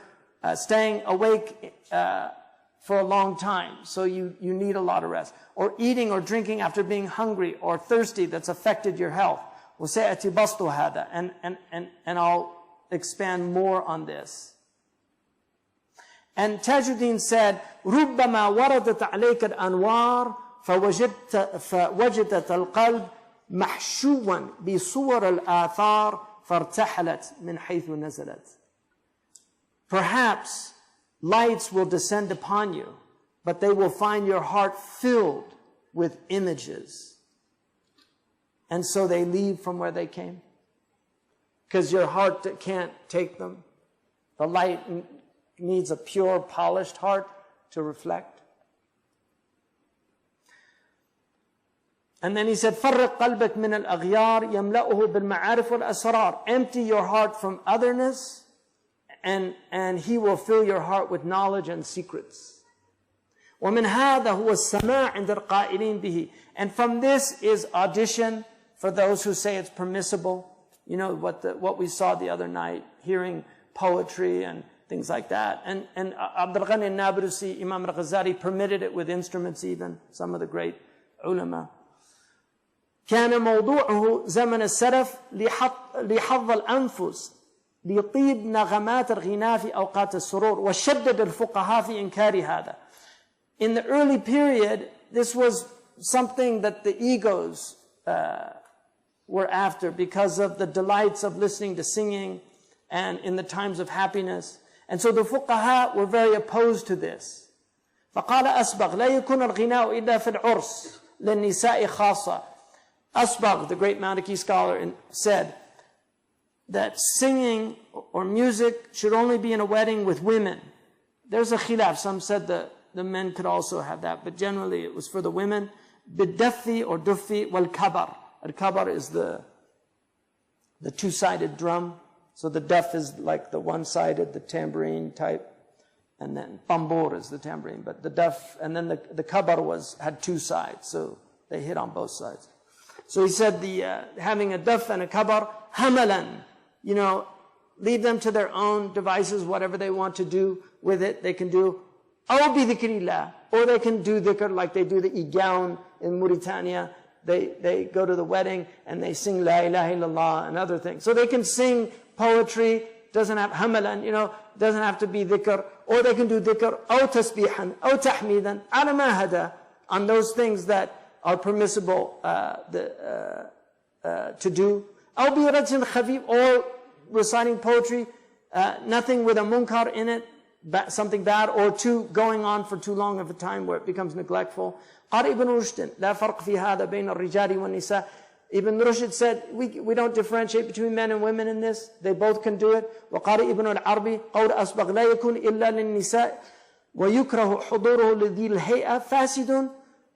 staying awake for a long time, so you need a lot of rest. Or eating or drinking after being hungry or thirsty that's affected your health. وسيأتي بسط هذا, and I'll expand more on this. And Tajuddin said, ربما وردت عليك الأنوار فوجدت القلب محشوا بصور الآثار فارتحلت من حيث نزلت. Perhaps lights will descend upon you, but they will find your heart filled with images. And so they leave from where they came. Because your heart can't take them. The light needs a pure, polished heart to reflect. And then he said, فرق قلبك من الأغيار يملأه بالمعارف والأسرار. Empty your heart from otherness, and he will fill your heart with knowledge and secrets. ومن هذا هو السماع عند القائلين به. And from this is audition for those who say it's permissible. You know what we saw the other night, hearing poetry and things like that. And Abdul Ghani al-Nablusi, Imam al-Ghazali permitted it with instruments even, some of the great ulama. كان موضوعه زمن السلف لحظ الأنفس ليطيب نغمات الغناء في أوقات السرور وشدد الفقهاء في إنكار هذا. In the early period, this was something that the egos were after because of the delights of listening to singing and in the times of happiness. And so the fuqaha were very opposed to this. فقال أسبغ لا يكون الغناء إلا في العرس للنساء خاصة. Asbagh, the great Maliki scholar, said, that singing or music should only be in a wedding with women. There's a khilaf. Some said that the men could also have that, but generally it was for the women. Bidaffi or duffi wal kabar. Al-kabar is the two-sided drum. So the duff is like the one-sided, the tambourine type. And then tambur is the tambourine. But the duff, and then the kabar had two sides. So they hit on both sides. So he said having a duff and a kabar, hamalan, leave them to their own devices, whatever they want to do with it, they can do. Aw bi dhikrillah, or they can do dhikr like they do the igaun in Mauritania. They go to the wedding and they sing La ilaha illallah and other things. So they can sing poetry, doesn't have hamalan, doesn't have to be dhikr, or they can do dhikr, aw tasbihan, aw tahmidan, ala ma hada, on those things that are permissible to do. Aw bi rajin khafif, or reciting poetry, nothing with a munkar in it, something bad, or going on for too long of a time where it becomes neglectful. Qari ibn Rushd, la farq fi hada bayna al-rijali wa nisa. Ibn Rushd said, we don't differentiate between men and women in this. They both can do it. وقال ابن العربي قول أسبغ لا يكون إلا للنساء ويكره حضوره لذي الهيئة فاسد.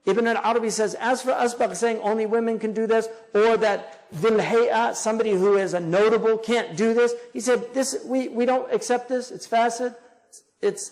Ibn al-Arabi says, as for Asbagh saying only women can do this, or that dhil hay'a, somebody who is a notable, can't do this, he said, we don't accept this, it's fasid, it's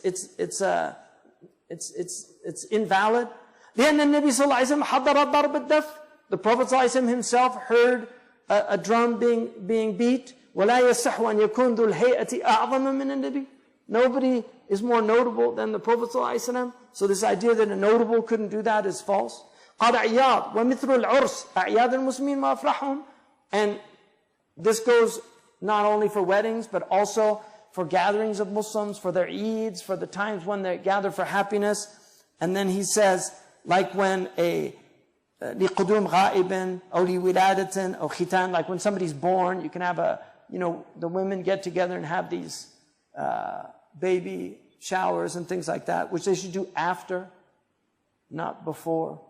invalid. لأن النبي صلى الله عليه وسلم حضر ضرب الدف. The Prophet صلى الله عليه وسلم himself heard a drum being beat. ولا يصح أن يكون ذو الهيئة أعظم من النبي. Nobody is more notable than the Prophet ﷺ. So this idea that a notable couldn't do that is false. قال عياض ومثل العرس أعياد المسلمين ما أفرحهم. And this goes not only for weddings, but also for gatherings of Muslims, for their Eids, for the times when they gather for happiness. And then he says, like when لقدوم غائب أو لولادة أو ختان, like when somebody's born, you can have the women get together and have these baby showers and things like that, which they should do after, not before.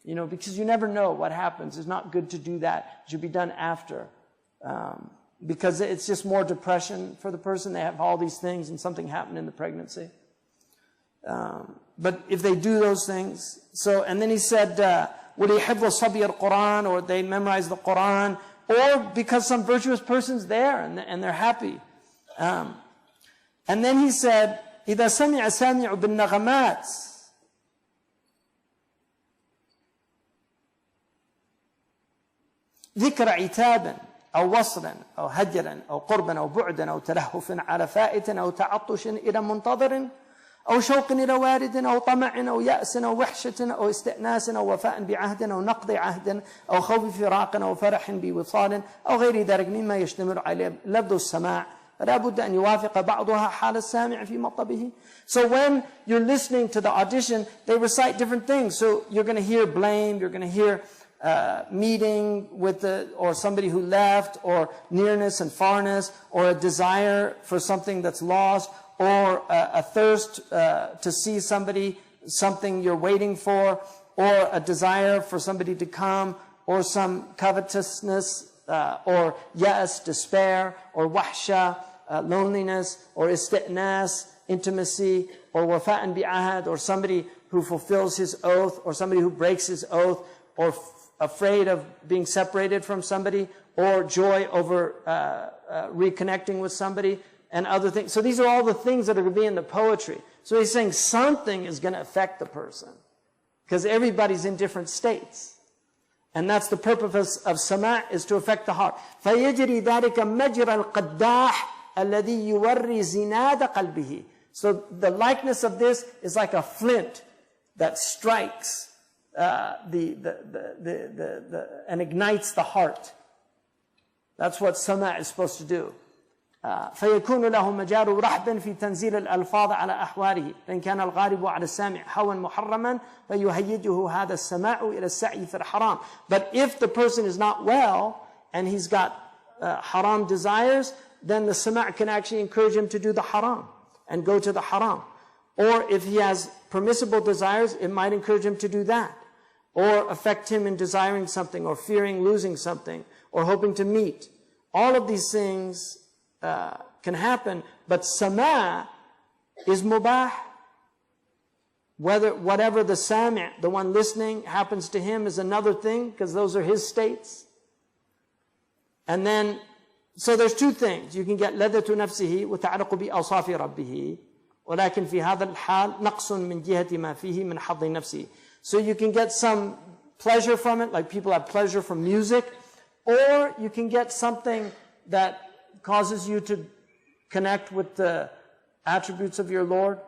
Because you never know what happens. It's not good to do that. It should be done after. Because it's just more depression for the person. They have all these things and something happened in the pregnancy. But if they do those things, and then he said, وَلِيحِفْظُ صَبْيَ الْقُرْآنِ, or they memorize the Quran, or because some virtuous person's there and they're happy. And then he said, إِذَا سَمِعَ سَامِعُ بِالنَّغَمَاتِ ذكر عتابا أو وصلا أو هجرا أو قربا أو بعدا أو تلهف على فائت أو تعطش إلى منتظر أو شوق إلى وارد أو طمع أو يأس أو وحشة أو استئناس أو وفاء بعهد أو نقض عهد أو خوف فراق أو فرح بوصال أو غير ذلك مما يشتمل عليه لفظ السماع. لا بد أن يوافق بعضها حال السامع في مطلبه. So when you're listening to the audition, they recite different things. So you're going to hear blame, you're going to hear meeting with or somebody who left, or nearness and farness, or a desire for something that's lost, or a thirst to see something you're waiting for, or a desire for somebody to come, or some covetousness, or ya'as, despair, or wahsha, loneliness, or isti'nas, intimacy, or wafa'an bi'ahad, or somebody who fulfills his oath, or somebody who breaks his oath, or afraid of being separated from somebody, or joy over reconnecting with somebody, and other things. So these are all the things that are going to be in the poetry. So he's saying something is going to affect the person, because everybody's in different states. And that's the purpose of sama' is to affect the heart. فَيَجْرِي ذَلِكَ مَجْرَ الْقَدَّاحِ الَّذِي يُوَرِّي زِنَادَ قَلْبِهِ. So the likeness of this is like a flint that strikes and ignites the heart. That's what sama' is supposed to do. فيكون له مجال رحب في تنزيل الألفاظ على أحواله فإن كان الغالب على السامع هوى محرما فيهيجه هذا السماع إلى السعي في الحرام. But if the person is not well and he's got haram desires, then the sama' can actually encourage him to do the haram and go to the haram. Or if he has permissible desires, it might encourage him to do that, or affect him in desiring something, or fearing losing something, or hoping to meet. all of these things can happen, but sama' is mubah. Whatever the sami', the one listening, happens to him is another thing, because those are his states. And then, so there's two things. You can get لذة نفسه وتعلق بأوصاف ربه ولكن في هذا الحال نقص من جهة ما فيه من حظ نفسه. So you can get some pleasure from it, like people have pleasure from music, or you can get something that causes you to connect with the attributes of your Lord.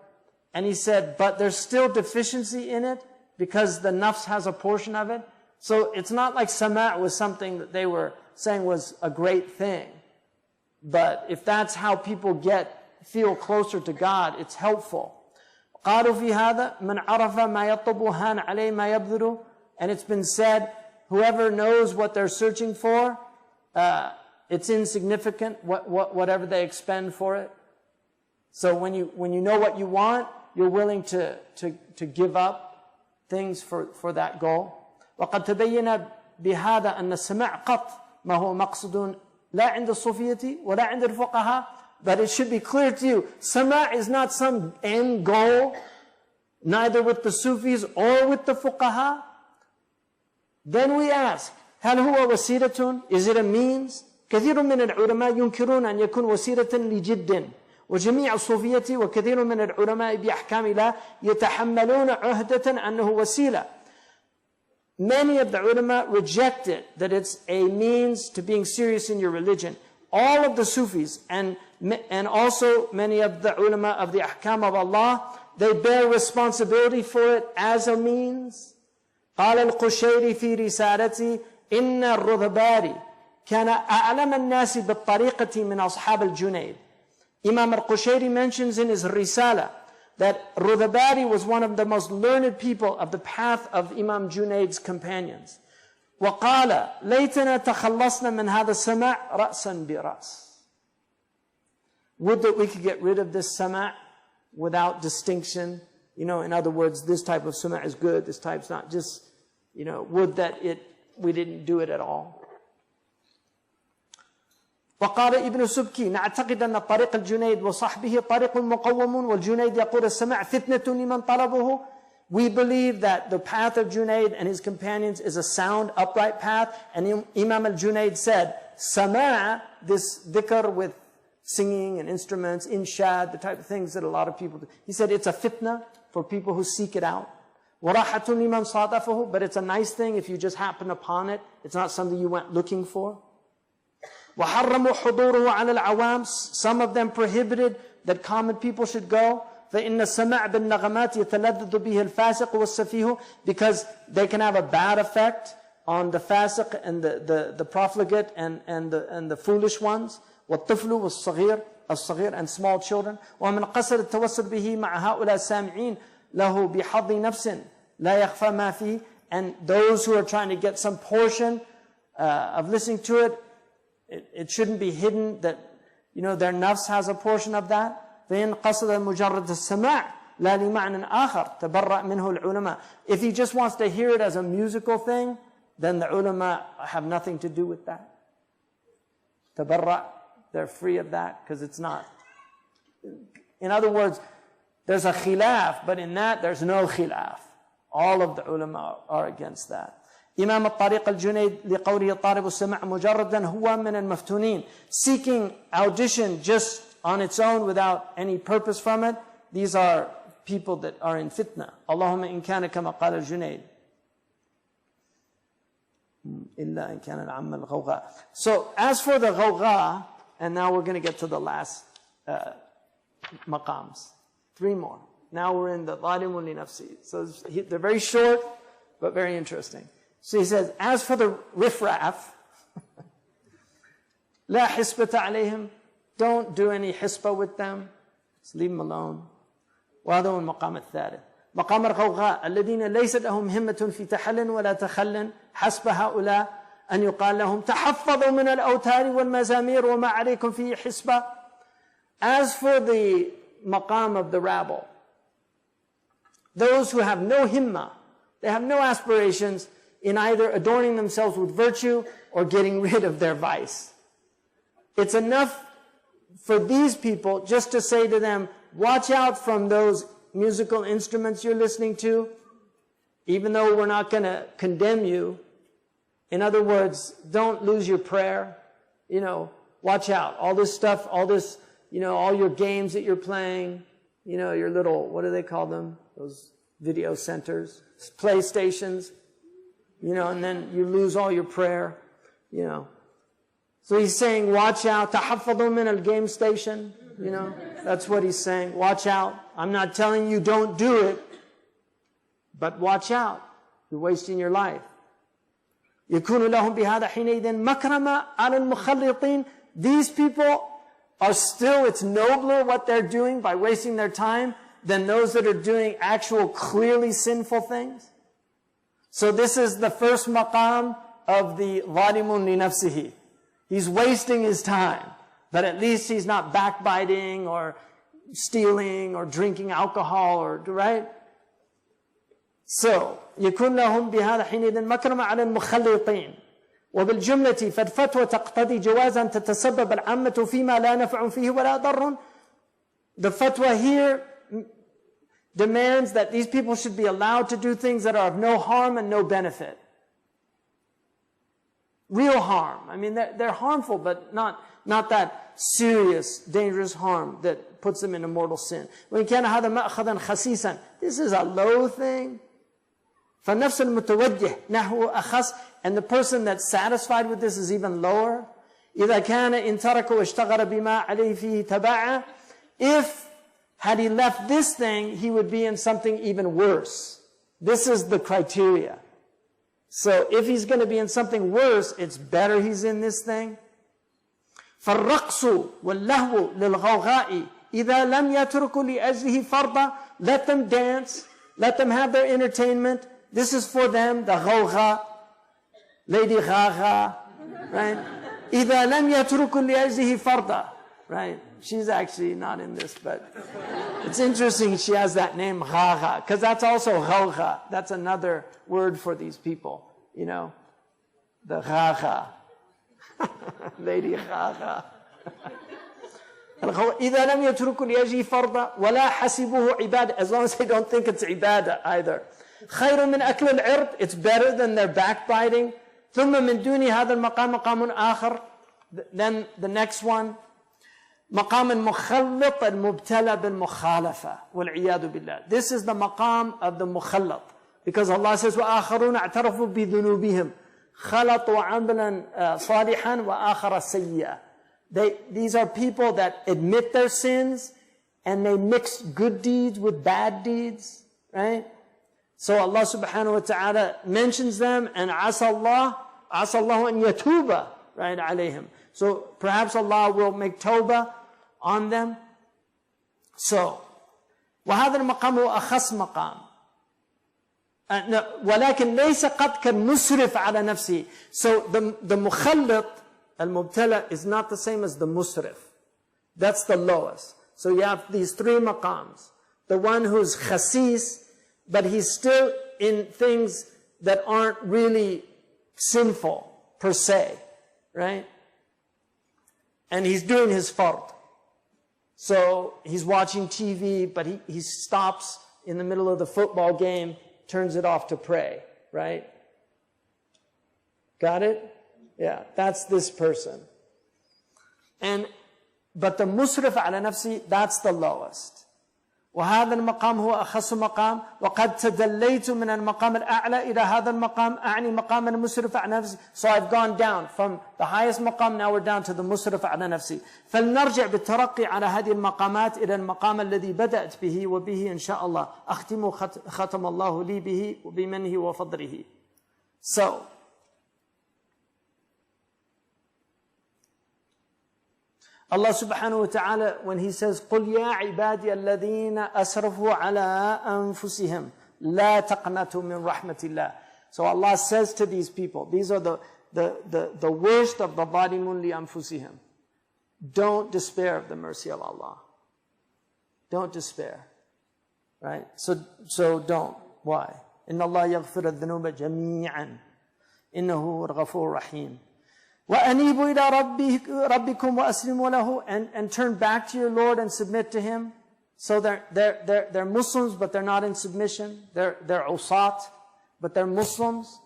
And he said, but there's still deficiency in it because the nafs has a portion of it. So it's not like sama' was something that they were saying was a great thing. But if that's how people feel closer to God, it's helpful. قالوا في هذا من عرف ما يطلب هان عليه ما يبذل. And it's been said, whoever knows what they're searching for, it's insignificant, whatever they expend for it. So when you know what you want, you're willing to give up things for that goal. وقد تبين بهذا أن السماع قط ما هو مقصود لا عند الصوفية ولا عند الفقهاء. But it should be clear to you, sama' is not some end goal, neither with the Sufis or with the fuqaha. Then we ask, هل هو وسيلة? Is it a means? كثير من العلماء ينكرون أن يكون وسيلة لجد. وجميع الصوفية وكثير من العلماء بأحكام الله يتحملون عهدة أنه وسيلة. Many of the ulama reject it, that it's a means to being serious in your religion. All of the Sufis and also many of the ulama of the ahkam of Allah, they bear responsibility for it as a means. قال القشيري في رسالته إن الرذباري كان أعلم الناس بالطريقة من أصحاب الجنيد. Imam al-Qushayri mentions in his Risala that Rudhabari was one of the most learned people of the path of Imam Junaid's companions. وقال ليتنا تخلصنا من هذا السماع رأسا برأس. Would that we could get rid of this sama' without distinction. In other words, this type of sama' is good, this type's not. Just, would that we didn't do it at all. وقال ابن سبكي نعتقد أن طريق الجنيد وصحبه طريق مقوم والجنيد يقول السماع فتنة لمن طلبه. We believe that the path of Junaid and his companions is a sound, upright path. And Imam al-Junaid said, sama', this dhikr with singing and instruments, inshad, the type of things that a lot of people do. He said it's a fitna for people who seek it out. وَرَاحَةٌ لِمَنْ صَادَفَهُ. But it's a nice thing if you just happen upon it. It's not something you went looking for. وَحَرَّمُوا حُضُورُهُ عَلَى الْعَوَامِ. Some of them prohibited that common people should go. فَإِنَّ السَّمَعَ بِالنَّغَمَاتِ يَتَلَذَّذُ بِهِ الْفَاسِقُ وَالسَّفِيهُ. Because they can have a bad effect on the fasiq and the profligate and the foolish ones. وَالطِّفْلُ وَالصَّغِيرُ الصغير and small children. وَمَنْ قَصَدَ التَّوَسُّلْ بِهِ مَعَ هَؤُلَاءِ السَّامِعِينَ لَهُ بِحَظِّ نَفْسٍ لَا يَخْفَى مَا فِيهِ. And those who are trying to get some portion of listening to it, it shouldn't be hidden that, their nafs has a portion of that. فَإِنْ قَصَدَ مُجَرَّدَ السَّمَاعِ لَا لِمَعْنٍ آخَرٍ تَبَرَّأْ مِنْهُ الْعُلَمَاءِ. If he just wants to hear it as a musical thing, then the ulama have nothing to do with that. تَبَرَّأْ, they're free of that, because it's not. In other words, there's a khilaf, but in that there's no khilaf. All of the ulama are against that. إمام الطريق الجنيد لقوله طالب السماع مجردا هو من المفتونين. Seeking audition just on its own without any purpose from it, these are people that are in fitna. اللهم إن كان كما قال الجنيد إلا إن كان العم الغوغاء. So as for the غوغاء, and now we're going to get to the last maqams. 3 more. Now we're in the ظالم لنفسه. So they're very short, but very interesting. So he says, as for the riffraff, لا حسبة عليهم, don't do any hisbah with them, just leave them alone. وهذا هو المقام الثالث. مقام الغوغاء الذين ليس لهم همة في تحل ولا تخل حسب هؤلاء أن يقال لهم تحفظوا من الأوتار والمزامير وما عليكم فيه حسبة. As for the maqam of the rabble, those who have no himmah, they have no aspirations in either adorning themselves with virtue or getting rid of their vice. it's enough for these people just to say to them, watch out from those musical instruments you're listening to, even though we're not going to condemn you. In other words, don't lose your prayer. You know, watch out. All this stuff, all this, you know, all your games that you're playing, you know, your little, what do they call them? Those video centers, PlayStations, you know, and then you lose all your prayer, you know. So he's saying, watch out. تَحَفَّظُوا مِنَ الْغَيْم station. You know, that's what he's saying. Watch out. I'm not telling you don't do it, but watch out. You're wasting your life. يَكُونُ لَهُمْ بِهَذَا حِينَئِذٍ مَكْرَمًا عَلَى الْمُخَلِّطِينَ. These people are still, it's nobler what they're doing by wasting their time than those that are doing actual clearly sinful things. So this is the first maqam of the ظَالِمٌ لِنَفْسِهِ. He's wasting his time, but at least he's not backbiting or stealing or drinking alcohol, or right? So, يكون لهم بهذا حينئذ مكرمة على المخلطين. وبالجملة فالفتوى تقتضي جواز أن تتسبب العامة فيما لا نفع فيه ولا ضر. The fatwa here demands that these people should be allowed to do things that are of no harm and no benefit. Real harm. I mean, they're harmful, but not that serious, dangerous harm that puts them in a mortal sin. وإن كان هذا مأخذا خسيسا. This is a low thing. فَنَفْسُ الْمُتَوَجِّهِ نَحْوُ أَخَص. And the person that's satisfied with this is even lower. إِذَا كَانَ إِن تَرَكَ وَاشْتَغَلَ بِمَا عَلَيْهِ فِيهِ تَبَعًا. If, had he left this thing, he would be in something even worse. This is the criteria. So if he's going to be in something worse, it's better he's in this thing. فَالرَّقْصُ وَاللَّهْوُ لِلْغَوْغَاءِ إِذَا لَمْ يَتْرُكُوا لِأَجْلِهِ فَرْضًا. Let them dance. Let them have their entertainment. This is for them, the غوغاء, Lady Gaga, right? إِذَا لَمْ يَتْرُكُوا لِأَجْلِهِ فَرْضًا. Right? She's actually not in this, but it's interesting she has that name, Gaga, because that's also غوغاء. That's another word for these people, you know, the Gaga, Lady Gaga. إِذَا لَمْ يَتْرُكُوا لِأَجْلِهِ فَرْضًا وَلَا حَسِبُوهُ عِبَادًا. As long as they don't think it's ibadah either. خَيْرٌ مِنْ أَكْلِ الْعِرْضِ. It's better than their backbiting. ثُمَّ مِنْ دُونِ هَذَا الْمَقَامِ مَقَامٌ آخَرٌ. Then the next one, مقام المخلط المبتلى بالمخالفة والعياذ بالله. This is the maqam of the mukhallat. Because Allah says, وَآخَرُونَ اعْتَرَفُوا بِذُنُوبِهِمْ خَلَطُوا عَمْلًا صَالِحًا وَآخَرَ سَيِّئًا. These are people that admit their sins and they mix good deeds with bad deeds, right? So Allah subhanahu wa ta'ala mentions them, and عَسَى اللَّهُ أَنْ يَتُوبَ, right, عَلَيْهِمْ. So perhaps Allah will make tawbah on them. So, وهذا المقام هو أخص مقام. ولكن ليس قد كالمسرف على نفسه. So the مخلط المبتلى is not the same as the musrif. That's the lowest. So you have these three maqams. The one who's khasis, but he's still in things that aren't really sinful per se, right? And he's doing his fard. So he's watching TV, but he stops in the middle of the football game, turns it off to pray, right? Got it? Yeah, that's this person. But the musrif ala nafsi, that's the lowest. وهذا المقام هو أخص مقام وقد تدليت من المقام الأعلى إلى هذا المقام أعني مقام المسرف على نفسي. So I've gone down from the highest مقام, now we're down to the مسرف على نفسي. فلنرجع بالترقي على هذه المقامات إلى المقام الذي بدأت به وبه إن شاء الله أختم ختم الله لي به وبمنه وفضله. So Allah subhanahu wa ta'ala, when he says, قُلْ يَا عِبَادِيَ الَّذِينَ أَسْرَفُوا عَلَىٰ أَنفُسِهِمْ لَا تَقْنَطُوا مِنْ رَحْمَةِ اللَّهِ. So Allah says to these people, these are the worst of the ظَالِمُونَ لِأَنفُسِهِمْ. Don't despair of the mercy of Allah. Don't despair. Right? So don't. Why? إِنَّ اللَّهَ يَغْفِرَ الذُّنُوبَ جَمِيعًا إِنَّهُ هُوَ الْغَفُورُ الرَّحِيمُ. وَأَنِيبُوا إِلَىٰ رَبِّكُمْ وَأَسْلِمُوا لَهُ, and turn back to your Lord and submit to Him. So they're Muslims, but they're not in submission. They're usat, but they're Muslims.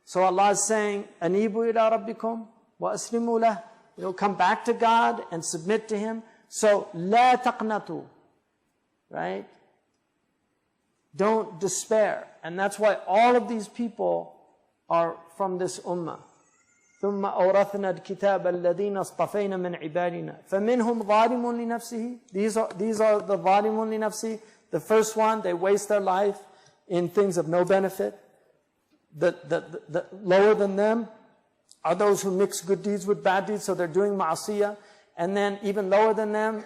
So Allah is saying, أَنِيبُوا إِلَىٰ رَبِّكُمْ وَأَسْلِمُوا لَهُ. Come back to God and submit to Him. So, لَا تَقْنَطُوا. Right? Don't despair. And that's why all of these people are from this ummah. ثُمَّ أَوْرَثْنَا الْكِتَابَ الَّذِينَ اصْطَفَيْنَا مِنْ عِبَادِنَا فَمِنْهُمْ ظَالِمٌ لِنَفْسِهِ. These are the ظَالِمٌ لِنَفْسِهِ. The first one, they waste their life in things of no benefit. The lower than them are those who mix good deeds with bad deeds, so they're doing ma'asiyah. And then even lower than them,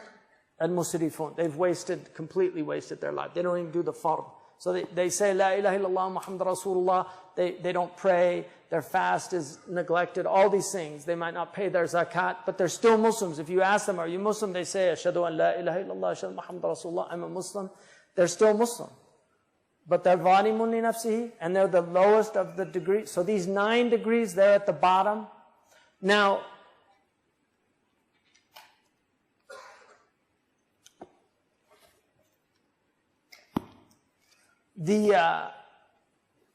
al-musrifun. They've completely wasted their life. They don't even do the fard. So they say, La ilaha illallah, Muhammad Rasulullah. They don't pray. Their fast is neglected. All these things. They might not pay their zakat, but they're still Muslims. If you ask them, are you Muslim? They say, Ashhadu an la ilaha illallah, Ashhadu Muhammad Rasulullah. I'm a Muslim. They're still Muslim. But they're zalimun li nafsihi, and they're the lowest of the degrees. So these 9 degrees, they're at the bottom. Now, the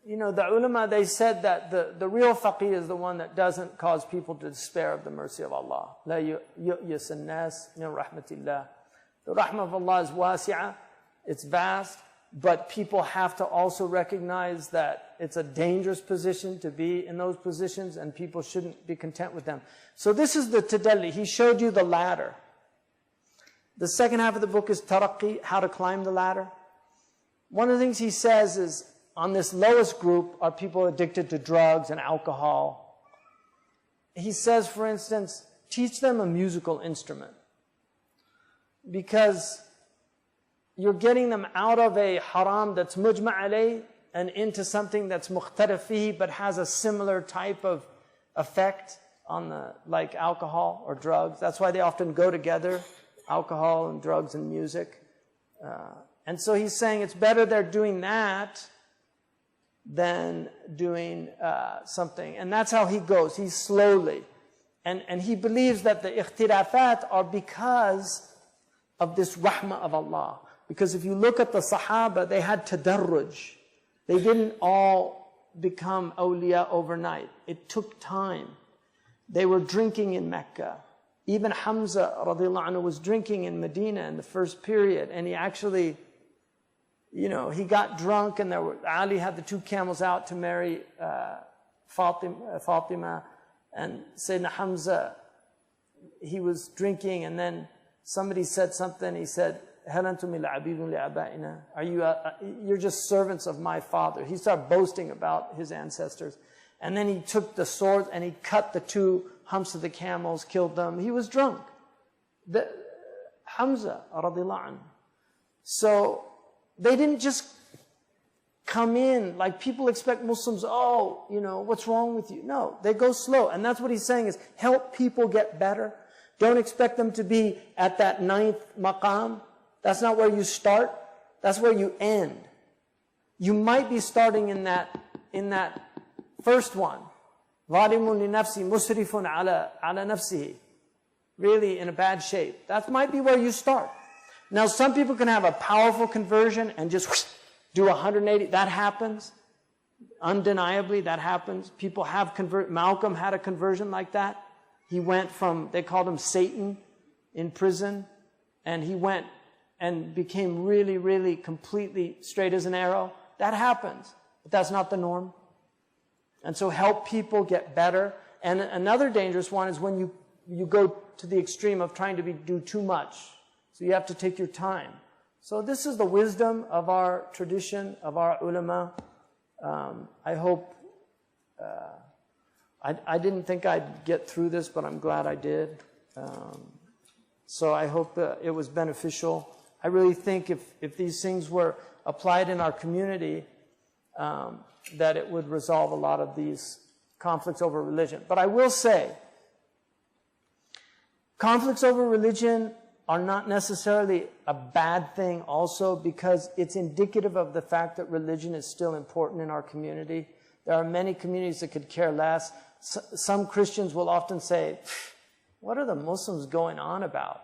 ulama, they said that the real faqih is the one that doesn't cause people to despair of the mercy of Allah. La yu'yas an-nas min rahmatillah. The rahmah of Allah is wasi'ah, it's vast, but people have to also recognize that it's a dangerous position to be in those positions, and people shouldn't be content with them. So this is the tadalli. He showed you the ladder. The second half of the book is taraqi, how to climb the ladder. One of the things he says is, on this lowest group are people addicted to drugs and alcohol. He says, for instance, teach them a musical instrument. Because you're getting them out of a haram that's mujma' alayh and into something that's mukhtalif fihi, but has a similar type of effect on like alcohol or drugs. That's why they often go together, alcohol and drugs and music. And so he's saying it's better they're doing that than doing something. And that's how he goes. He's slowly. And he believes that the ikhtilafat are because of this rahmah of Allah. Because if you look at the Sahaba, they had tadarruj. They didn't all become awliya overnight. It took time. They were drinking in Mecca. Even Hamza radiallahu anhu was drinking in Medina in the first period. And he actually, he got drunk, and Ali had the 2 camels out to marry Fatima. And Sayyidina Hamza, he was drinking, and then somebody said something. He said, are you're just servants of my father. He started boasting about his ancestors. And then he took the sword and he cut the 2 humps of the camels, killed them. He was drunk. Hamza radiallahu anhu. So they didn't just come in like people expect Muslims, what's wrong with you? No, they go slow. And that's what he's saying is help people get better. Don't expect them to be at that 9th maqam. That's not where you start. That's where you end. You might be starting in that first one. ظَالِمٌ لِنَفْسِهِ مُسْرِفٌ عَلَى نَفْسِهِ. Really in a bad shape. That might be where you start. Now some people can have a powerful conversion and just do 180. That happens. Undeniably, that happens. People have Malcolm had a conversion like that. He went from, they called him Satan in prison, and he went and became really, really completely straight as an arrow. That happens, but that's not the norm. And so help people get better. And another dangerous one is when you go to the extreme of trying to do too much. So you have to take your time. So this is the wisdom of our tradition, of our ulama. I hope, I didn't think I'd get through this, but I'm glad I did. So I hope it was beneficial. I really think if these things were applied in our community, that it would resolve a lot of these conflicts over religion. But I will say, conflicts over religion are not necessarily a bad thing also, because it's indicative of the fact that religion is still important in our community. There are many communities that could care less. some Christians will often say, what are the Muslims going on about?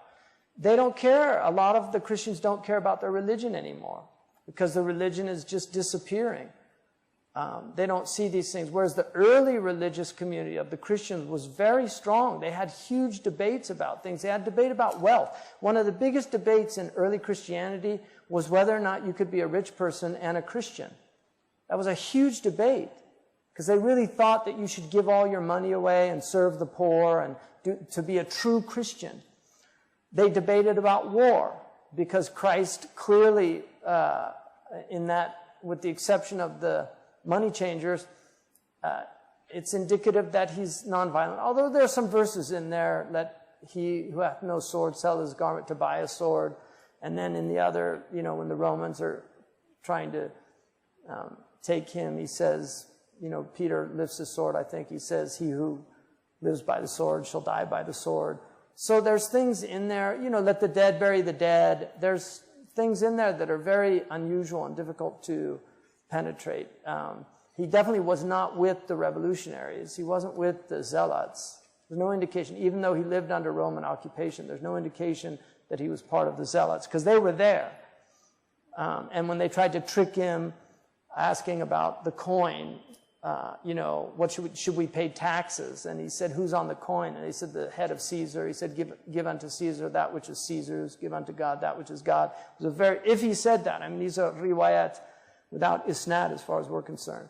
They don't care. A lot of the Christians don't care about their religion anymore because the religion is just disappearing. They don't see these things. Whereas the early religious community of the Christians was very strong. They had huge debates about things. They had debate about wealth. One of the biggest debates in early Christianity was whether or not you could be a rich person and a Christian. That was a huge debate because they really thought that you should give all your money away and serve the poor and to be a true Christian. They debated about war because Christ clearly, with the exception of the money changers, it's indicative that he's nonviolent. Although there are some verses in there, let he who hath no sword sell his garment to buy a sword. And then in the other, when the Romans are trying to take him, he says, Peter lifts his sword, I think. He says, he who lives by the sword shall die by the sword. So there's things in there, let the dead bury the dead. There's things in there that are very unusual and difficult to penetrate. He definitely was not with the revolutionaries. He wasn't with the zealots. There's no indication, even though he lived under Roman occupation, there's no indication that he was part of the zealots, because they were there. And when they tried to trick him, asking about the coin, what should we pay taxes? And he said, who's on the coin? And he said, the head of Caesar. He said, give unto Caesar that which is Caesar's, give unto God that which is God. It was if he said that, these are riwayat without isnad as far as we're concerned,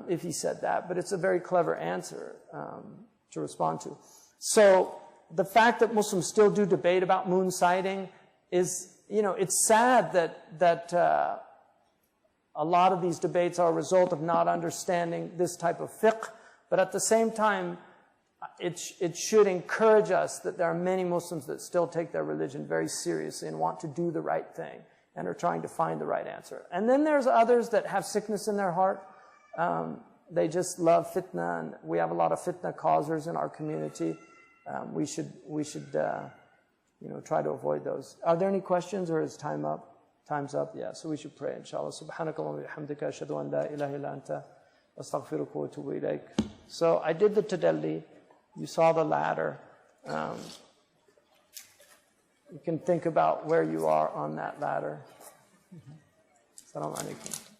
if he said that. But it's a very clever answer to respond to. So the fact that Muslims still do debate about moon sighting is, it's sad that a lot of these debates are a result of not understanding this type of fiqh, but at the same time, it should encourage us that there are many Muslims that still take their religion very seriously and want to do the right thing and are trying to find the right answer. And then there's others that have sickness in their heart. They just love fitna, and we have a lot of fitna causers in our community. We should try to avoid those. Are there any questions, or is time up? Time's up, yeah. So we should pray, inshallah. Subhanakallah wa bihamdika ashhadu an la ilaha illa anta astaghfiruka wa atubu ilaik. So I did the tadalli. You saw the ladder. You can think about where you are on that ladder. Assalamu alaikum.